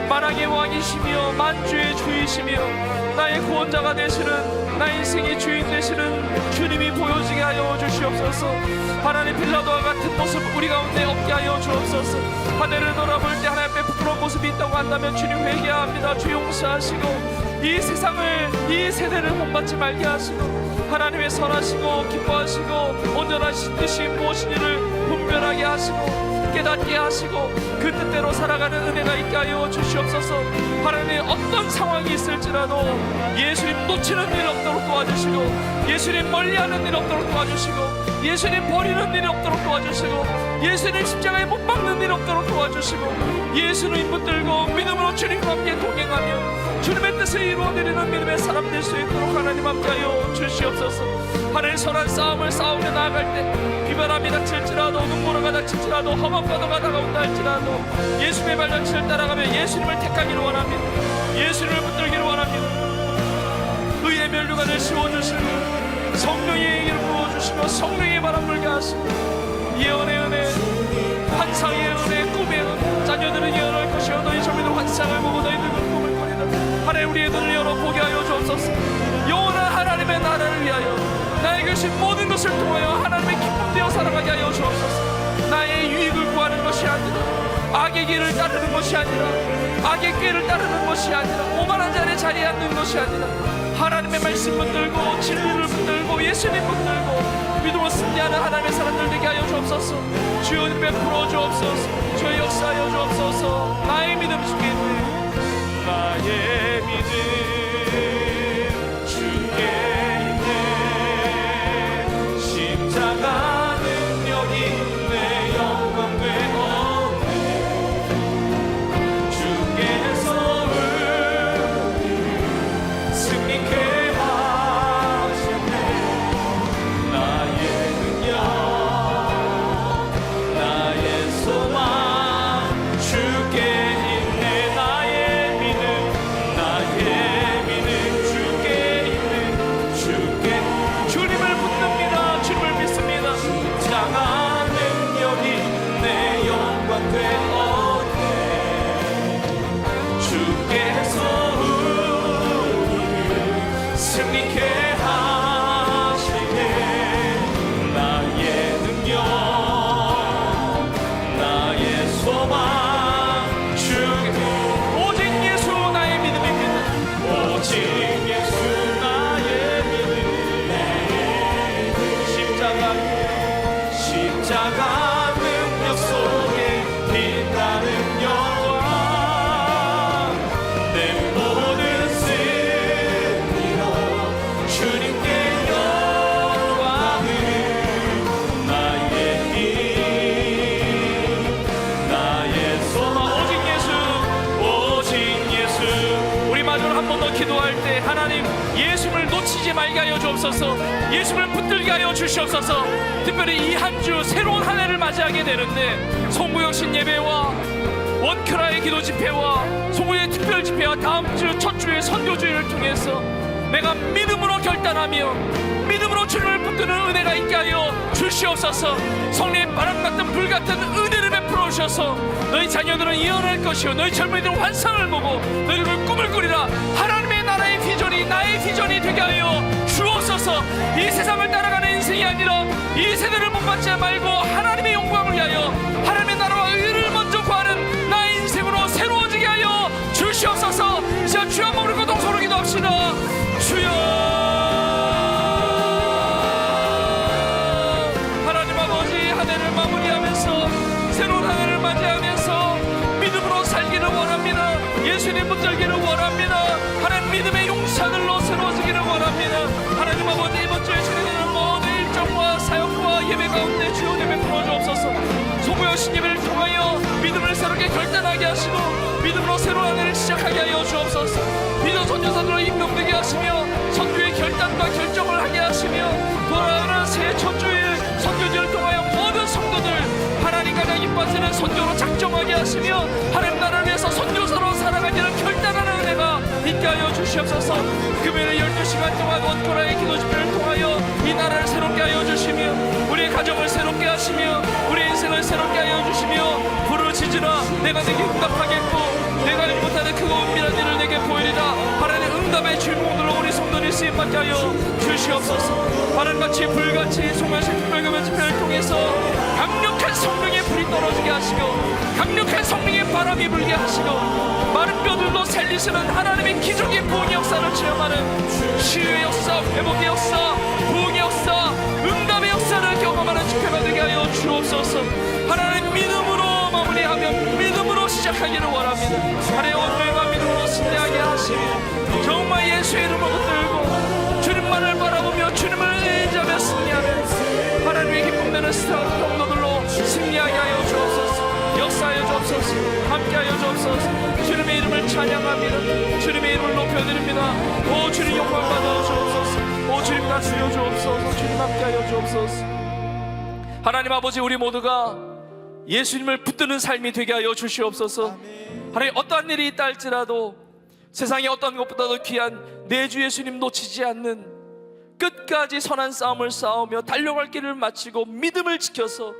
만왕의 왕이시며 만주의 주이시며 나의 구원자가 되시는, 나의 인생의 주인 되시는 주님이 보여지게 하여 주시옵소서. 하나님, 빌라도와 같은 모습 우리 가운데 없게 하여 주옵소서. 하늘을 돌아볼 때 하나님 앞에 부끄러운 모습이 있다고 한다면 주님 회개합니다. 주 용서하시고 이 세상을, 이 세대를 본받지 말게 하시고 하나님의 선하시고 기뻐하시고 온전하신 뜻이 무엇인지를 분별하게 하시고 깨닫게 하시고 그 뜻대로 살아가는 은혜가 있게 하여 주시옵소서. 하나님, 어떤 상황이 있을지라도 예수님 놓치는 일 없도록 도와주시고 예수님 멀리하는 일 없도록 도와주시고 예수님 버리는 일이 없도록 도와주시고 예수님 십자가에 못 박는 일 없도록 도와주시고 예수님 붙들고 믿음으로 주님과 함께 동행하며 주님의 뜻을 이루어내리는 믿음의 사람 될 수 있도록 하나님 함께하여 주시옵소서. 하나님, 선한 싸움을 싸우며 나아갈 때 비바람이 닥칠지라도 눈보라가 닥칠지라도 험한 파도가 다가온다 할지라도 예수님의 발자취를 따라가며 예수님을 택하기를 원합니다. 예수님을 붙들기를 원합니다. 의의 멸류관을 씌워주시고 성령의 얘기를 부어주시고 성령의 바람 불게 하시고 예언의 은혜, 환상의 은혜, 꿈의 은혜, 자녀들은 예언할 것이요 너희 자녀들은 환상을 보고 너희들은 꿈을 꾸리라. 하나님, 우리의 눈을 열어 보게 하여 주옵소서. 영원한 하나님의 나라를 위하여 나에게 주신 모든 것을 통하여 하나님의 기쁨 되어 살아가게 하여 주옵소서. 나의 유익을 구하는 것이 아니라 악의 길을 따르는 것이 아니라 악의 꾀를 따르는 것이 아니라 오만한 자의 자리에 앉는 것이 아니라 하나님의 말씀 붙들고 진리를 붙들고 예수님 붙들고 믿음으로 승리하는 하나님의 사람들 되게 하여 주옵소서. 주여 베풀어 주옵소서. 주여 역사하여 주옵소서. 나의 믿음 주께 있네. 나의 믿음 주께 있네. 십자가 능력이 내 영광 되었네. 주께서 우리 승리케 하셨네. 나의 능력, 나의 소망 주께 있네. 나의 믿음, 나의 믿음 주께 있네. 주께 주님을 붙듭니다. 주님을 믿습니다. 장한 능력이 내 영광 되었네. 주께서 우리를 승리케 하시네. 나의 능력, 나의 소망 주께 오직 예수 나의 믿음입니다. 오직 예수 나의 믿음. 십자가 능력 속에 빛나는 영광 내 모든 승리로 주님께 영광을. 나의 힘, 나의 소망 오직 예수, 오직 예수. 우리 마지막으로 한 번 더 기도할 때 하나님, 예수를 놓지 놓치지 말게 하여 주옵소서. 예수를 붙들게 하여 주시옵소서. 특별히 이 한 주 새로운 한 해를 맞이하게 되는데 송구영신 예배와 원큐라의 기도 집회와 송구의 특별 집회와 다음 주 첫 주의 선교주의를 통해서 내가 믿음으로 결단하며 믿음으로 주님을 붙드는 은혜가 있게 하여 주시옵소서. 성령의 바람 같은 불 같은 은혜를 베풀어 주셔서 너희 자녀들은 예언할 것이요 너희 젊은이들은 환상을 보고 너희들은 꿈을 꾸리라. 하나님의 나라의 비전이 나의 비전이 되게 하여 주옵소서. 이 세상을 따라가는 인생이 아니라 이 세대를 본받지 말고 하나님의 영광을 위하여 하나님의 나라와 의를 먼저 구하는 나의 인생으로 새로워지게 하여 주시옵소서. 자, 주여 한번 우리 고동서로 기도합시다. 주여, 하나님 아버지, 한 해를 마무리하면서 새로운 한 해를 맞이하면서 믿음으로 살기를 원합니다. 예수님 붙들기를 원합니다. 하나님 믿음의 용사들로 새로워지기를 원합니다. 하나님 아버지, 이번 주에 진행되는 모든 일정과 사역과 예배 가운데 주여 예배 풀어주옵소서. 소구여신 예배를 통하여 믿음을 새롭게 결단하게 하시고 믿음으로 새로운 한 해를 시작하게 하여 주옵소서. 믿음 선교사들로 임명되게 하시며 선교의 결단과 결정을 하게 하시며 돌아오는 새해 첫 주일 선교지를 통하여 모든 성도들 하나님 가장 이뻐지는 선교로 작정하게 하시며 하나님 나라를 위해서 선교사로 살아가기를 결단하는 은혜가 있게 하여 주시옵소서. 금요일 12시간 동안 원코라의 기도 집회를 통하여 이 나라를 새롭게 하여 주시며 우리의 가정을 새롭게 하시며 우리의 인생을 새롭게 하여 주시며 부르짖으라 내가 내게 응답하겠고 내가 알지 못하는 크고 은밀한 일을 내게 보이리라. 하나님의 응답의 주인공들로 우리 성도들이 쓰임받게 하여 주시옵소서. 바람같이 불같이 송야신 특별금연 집회를 통해서 강력한 성령의 불이 떨어지게 하시고 강력한 성령의 바람이 불게 하시고 마른 뼈들도 살리시는 하나님의 기적의 부흥의 역사를 체험하는 치유의 역사, 회복의 역사, 부흥의 역사, 응답의 역사를 경험하는 집회가 되게 하여 주옵소서. 하나님 믿음으로 마무리하며 믿음으로 시작하기를 원합니다. 하나님 오늘과 믿음으로 승리하게 하시며 정말 예수의 이름으로 붙들고 주님만을 바라보며 주님을 의지하며 승리하는 하나님의 기쁨되는 스타트 동료들로 승리하게 하여 주옵소서. 역사하여 주옵소서. 함께하여 주옵소서. 주님의 이름을 찬양합니다. 주님의 이름을 높여드립니다. 오 주님 영광 받아 주옵소서. 오 주님 다스려 주옵소서. 주님 함께하여 주옵소서. 하나님 아버지, 우리 모두가 예수님을 붙드는 삶이 되게 하여 주시옵소서. 하나님, 어떠한 일이 있다 할지라도 세상의 어떤 것보다도 귀한 내 주 예수님 놓치지 않는 끝까지 선한 싸움을 싸우며 달려갈 길을 마치고 믿음을 지켜서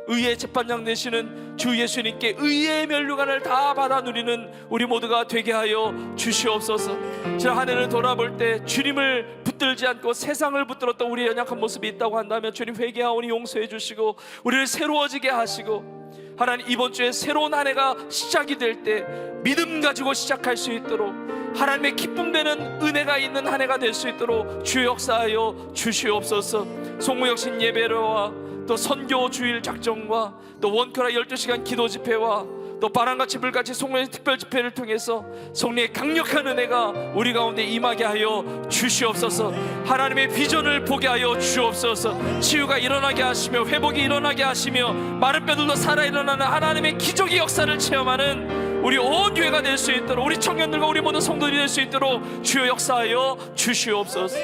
의의 재판장 되시는 주 예수님께 의의 면류관을 다 받아 누리는 우리 모두가 되게 하여 주시옵소서. 지난 한 해를 돌아볼 때 주님을 붙들지 않고 세상을 붙들었던 우리의 연약한 모습이 있다고 한다면 주님 회개하오니 용서해 주시고 우리를 새로워지게 하시고 하나님 이번 주에 새로운 한 해가 시작이 될 때 믿음 가지고 시작할 수 있도록 하나님의 기쁨되는 은혜가 있는 한 해가 될 수 있도록 주의 역사하여 주시옵소서. 송무역신 예배로와 또 선교 주일 작정과 또 원큐라 12시간 기도 집회와 또 바람같이 불같이 성령의 특별 집회를 통해서 성령의 강력한 은혜가 우리 가운데 임하게 하여 주시옵소서. 하나님의 비전을 보게 하여 주옵소서. 치유가 일어나게 하시며 회복이 일어나게 하시며 마른 뼈들도 살아 일어나는 하나님의 기적의 역사를 체험하는 우리 온 교회가 될 수 있도록 우리 청년들과 우리 모든 성도들이 될 수 있도록 주여 역사하여 주시옵소서.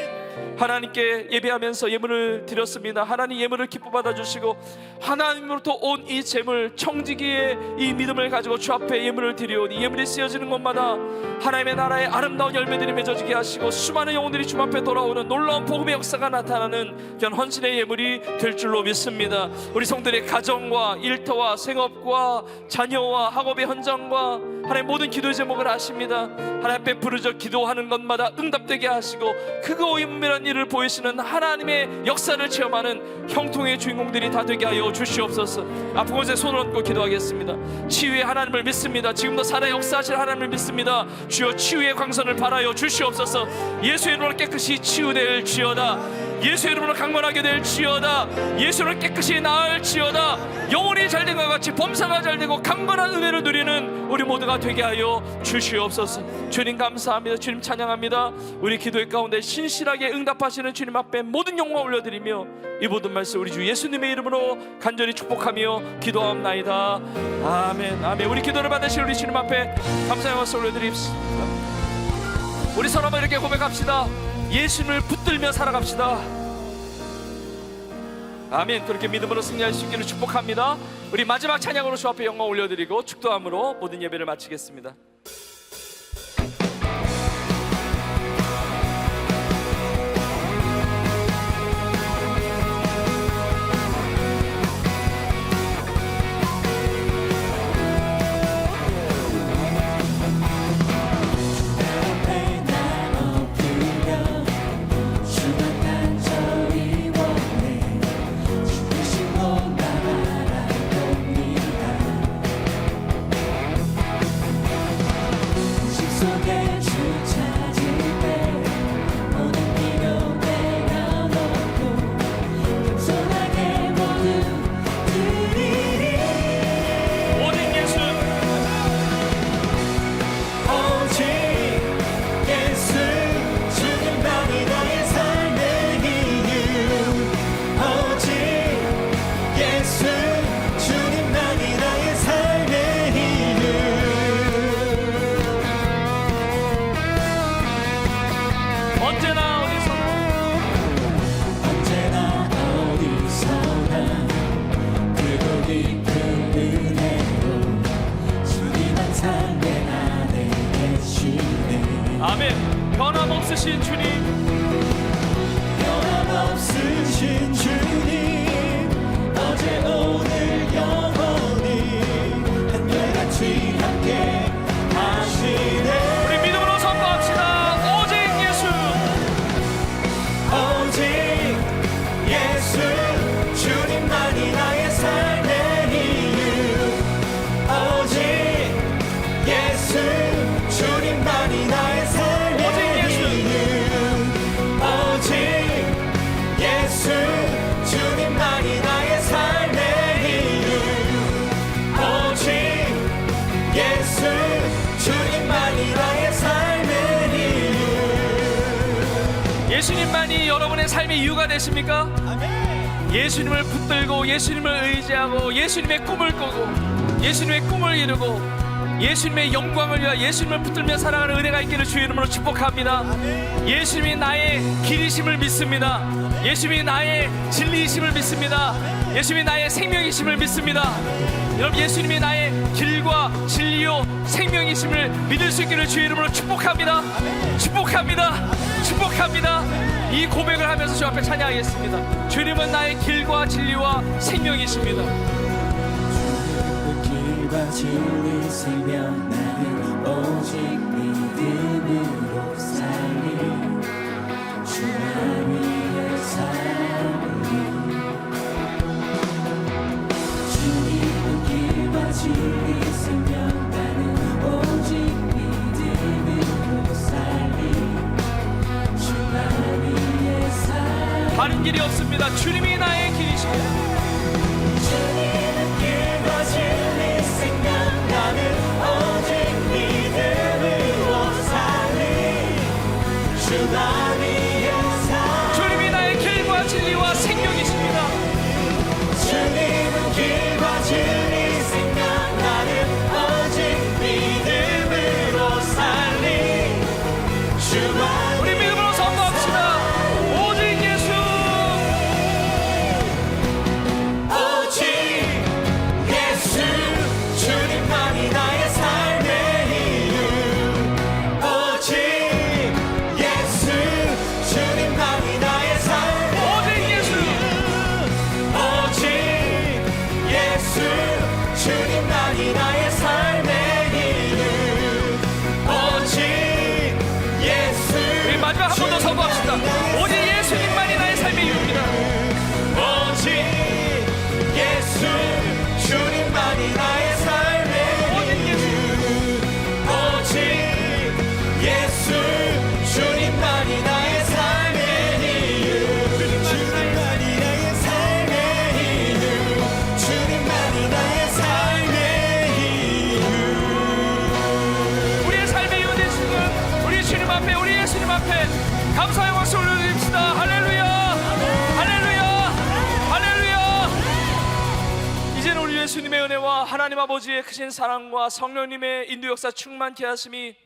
하나님께 예배하면서 예물을 드렸습니다. 하나님 예물을 기뻐 받아주시고 하나님으로부터 온 이 재물 청지기의 이 믿음을 가지고 주 앞에 예물을 드리오니 예물이 쓰여지는 곳마다 하나님의 나라의 아름다운 열매들이 맺어지게 하시고 수많은 영혼들이 주 앞에 돌아오는 놀라운 복음의 역사가 나타나는 그런 헌신의 예물이 될 줄로 믿습니다. 우리 성들의 가정과 일터와 생업과 자녀와 학업의 현장과 하나님 모든 기도의 제목을 아십니다. 하나님 앞에 부르짖어 기도하는 것마다 응답되게 하시고 크고 은밀한 일을 보이시는 하나님의 역사를 체험하는 형통의 주인공들이 다 되게 하여 주시옵소서. 아픈 곳에 손을 얹고 기도하겠습니다. 치유의 하나님을 믿습니다. 지금도 살아 역사하실 하나님을 믿습니다. 주여 치유의 광선을 발하여 주시옵소서. 예수의 이름으로 깨끗이 치유될 지어다. 예수의 이름으로 강건하게 될 지어다. 예수를 깨끗이 나을 지어다. 영혼이 잘된 것 같이 범사가 잘되고 강건한 은혜를 누리는 우리 모두가 되게 하여 주시옵소서. 주님 감사합니다. 주님 찬양합니다. 우리 기도의 가운데 신실하게 응답하시는 주님 앞에 모든 영광 올려드리며 이 모든 말씀 우리 주 예수님의 이름으로 간절히 축복하며 기도하옵나이다. 아멘. 아멘. 우리 기도를 받으실 우리 주님 앞에 감사의 말씀 올려드립시다. 우리 서로 한번 이렇게 고백합시다. 예수님을 붙들며 살아갑시다. 아멘. 그렇게 믿음으로 승리할 수 있기를 축복합니다. 우리 마지막 찬양으로 주 앞에 영광 올려드리고 축도함으로 모든 예배를 마치겠습니다. 속에 주 찾을 때 모든 필요 내가 놓고 겸손하게 모두 드리리. 오직 예수, 오직 예수 주님만이 나의 삶의 이유. 오직 예수 주님만이 나의 삶의 이유. 언제나 어디서나 크고 깊은 은혜로 주님 항상 내 안에 계시네. 아멘. 변함없으신 주님, 변함없으신 주님 어제 오늘 영원히 한결같이 함께 하시네. 우리 믿음으로 선포합시다. 오직 예수, 오직 예수 주님만이 나의 삶의 이유. 오직 예수 주님만이 나의 삶의 이유. 오직 예수 주님만이 나의 삶의 이유. 오직 예수 주님만이 나의 삶의 이유. 예수님만이 여러분의 삶의 이유가 되십니까? 예수님을 붙들고 예수님을 의지하고 예수님의 꿈을 꾸고 예수님의 꿈을 이루고 예수님의 영광을 위하여 예수님을 붙들며 살아가는 은혜가 있기를 주의 이름으로 축복합니다. 예수님이 나의 길이심을 믿습니다. 예수님이 나의 진리이심을 믿습니다. 예수님이 나의 생명이심을 믿습니다. 여러분, 예수님이 나의 길과 진리요 생명이심을 믿을 수 있기를 주의 이름으로 축복합니다. 축복합니다. 축복합니다. 이 고백을 하면서 주 앞에 찬양하겠습니다. 주님은 나의 길과 진리와 생명이십니다. 길과 진리 생명 나는 오직 믿음으로 살리. 주만 위해 살리. 주님은 길과 진리 생명 나는 오직 믿음으로 살리. 주만 위해 살리. 다른 길이 없습니다. 주님이 나의 길이십니다. 주님은 길과 진리 생명 나는 오직 믿음으로 살리. 주만 위해 살리. 주님이 나의 길과 진리와 생명이십니다. 주님은 길과 진리 생명 나는 오직 믿음으로 살리. 주만 우리 믿음으로 선포합시다. 오직 예수, 오직 예수 주님만이 나의 삶의 이유. 오직 예수 주님만이 나의 삶의 오직 예수, 오직 예수 주님만이 나의 삶의 이유. 오직 예수. 우리 마지막 한 번 더 선포합시다. 오직 예수님만이 나의 삶의 이유입니다. 오직 예수 주님만이 나의 삶의 이유. 오직 예수 주님만이 나의 삶의 이유. 주님만이 나의 삶의 이유. 주님만이 나의 삶의 이유. 우리의 삶의 이유 되시는 우리 주님 앞에, 우리 예수님 앞에 감사의 박수 올려드립시다. 할렐루야, 할렐루야, 할렐루야. 이제는 우리 예수님의 은혜와 하나님 아버지의 크신 사랑과 성령님의 인도 역사 충만케 하심이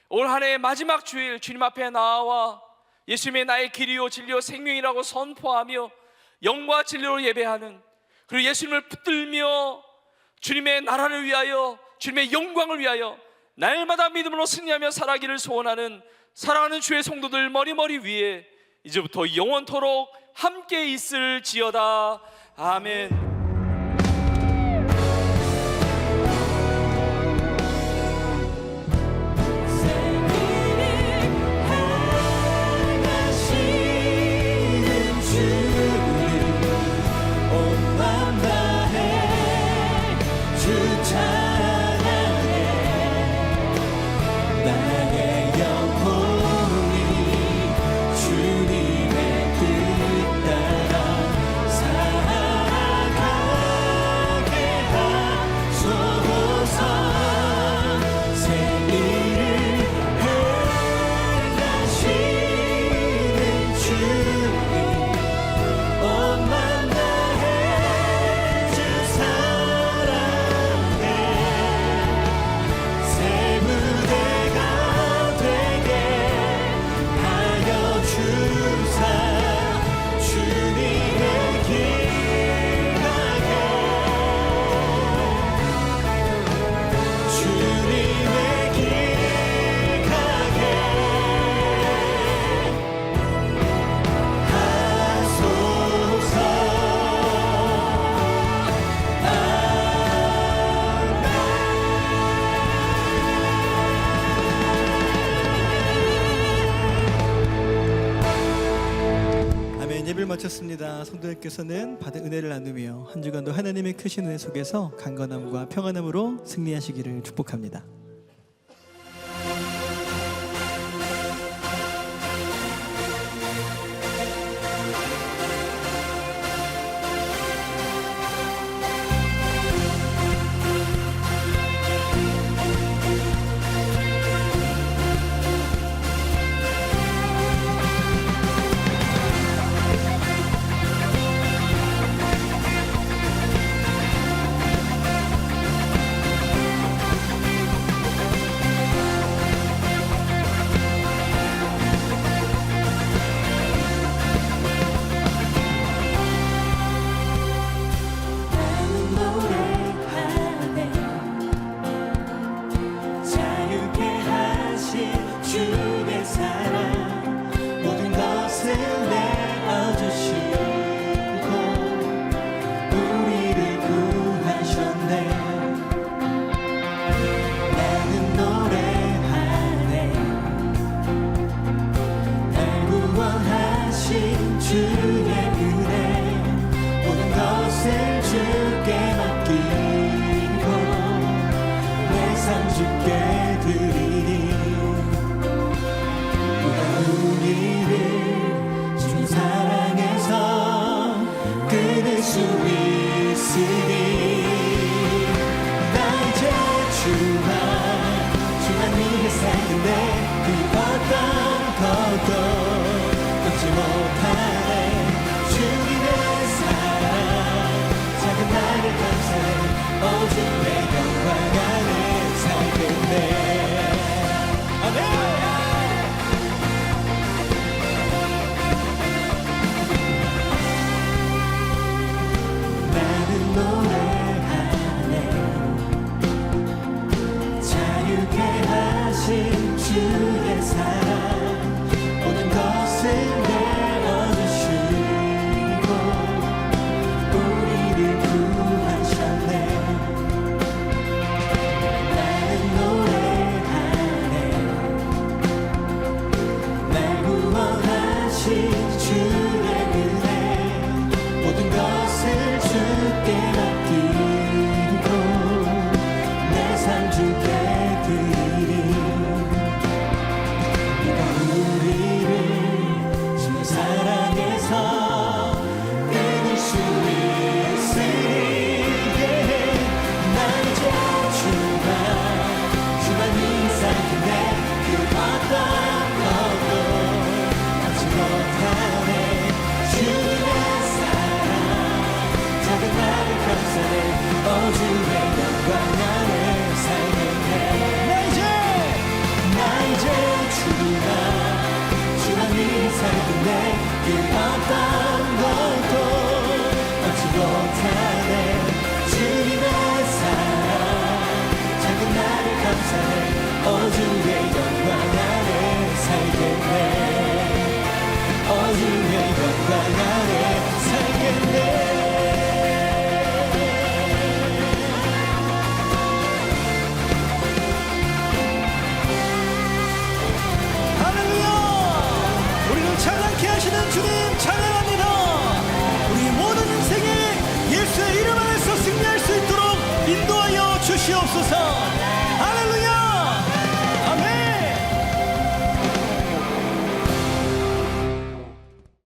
올 한 해의 마지막 주일 주님 앞에 나와 예수님의 나의 길이요 진리요 생명이라고 선포하며 영과 진리로 예배하는, 그리고 예수님을 붙들며 주님의 나라를 위하여 주님의 영광을 위하여 날마다 믿음으로 승리하며 살아가기를 소원하는 사랑하는 주의 성도들 머리 위에 이제부터 영원토록 함께 있을지어다. 아멘. 예배를 마쳤습니다. 성도님께서는 받은 은혜를 나누며 한 주간도 하나님의 크신 은혜 속에서 강건함과 평안함으로 승리하시기를 축복합니다. 주시옵소서.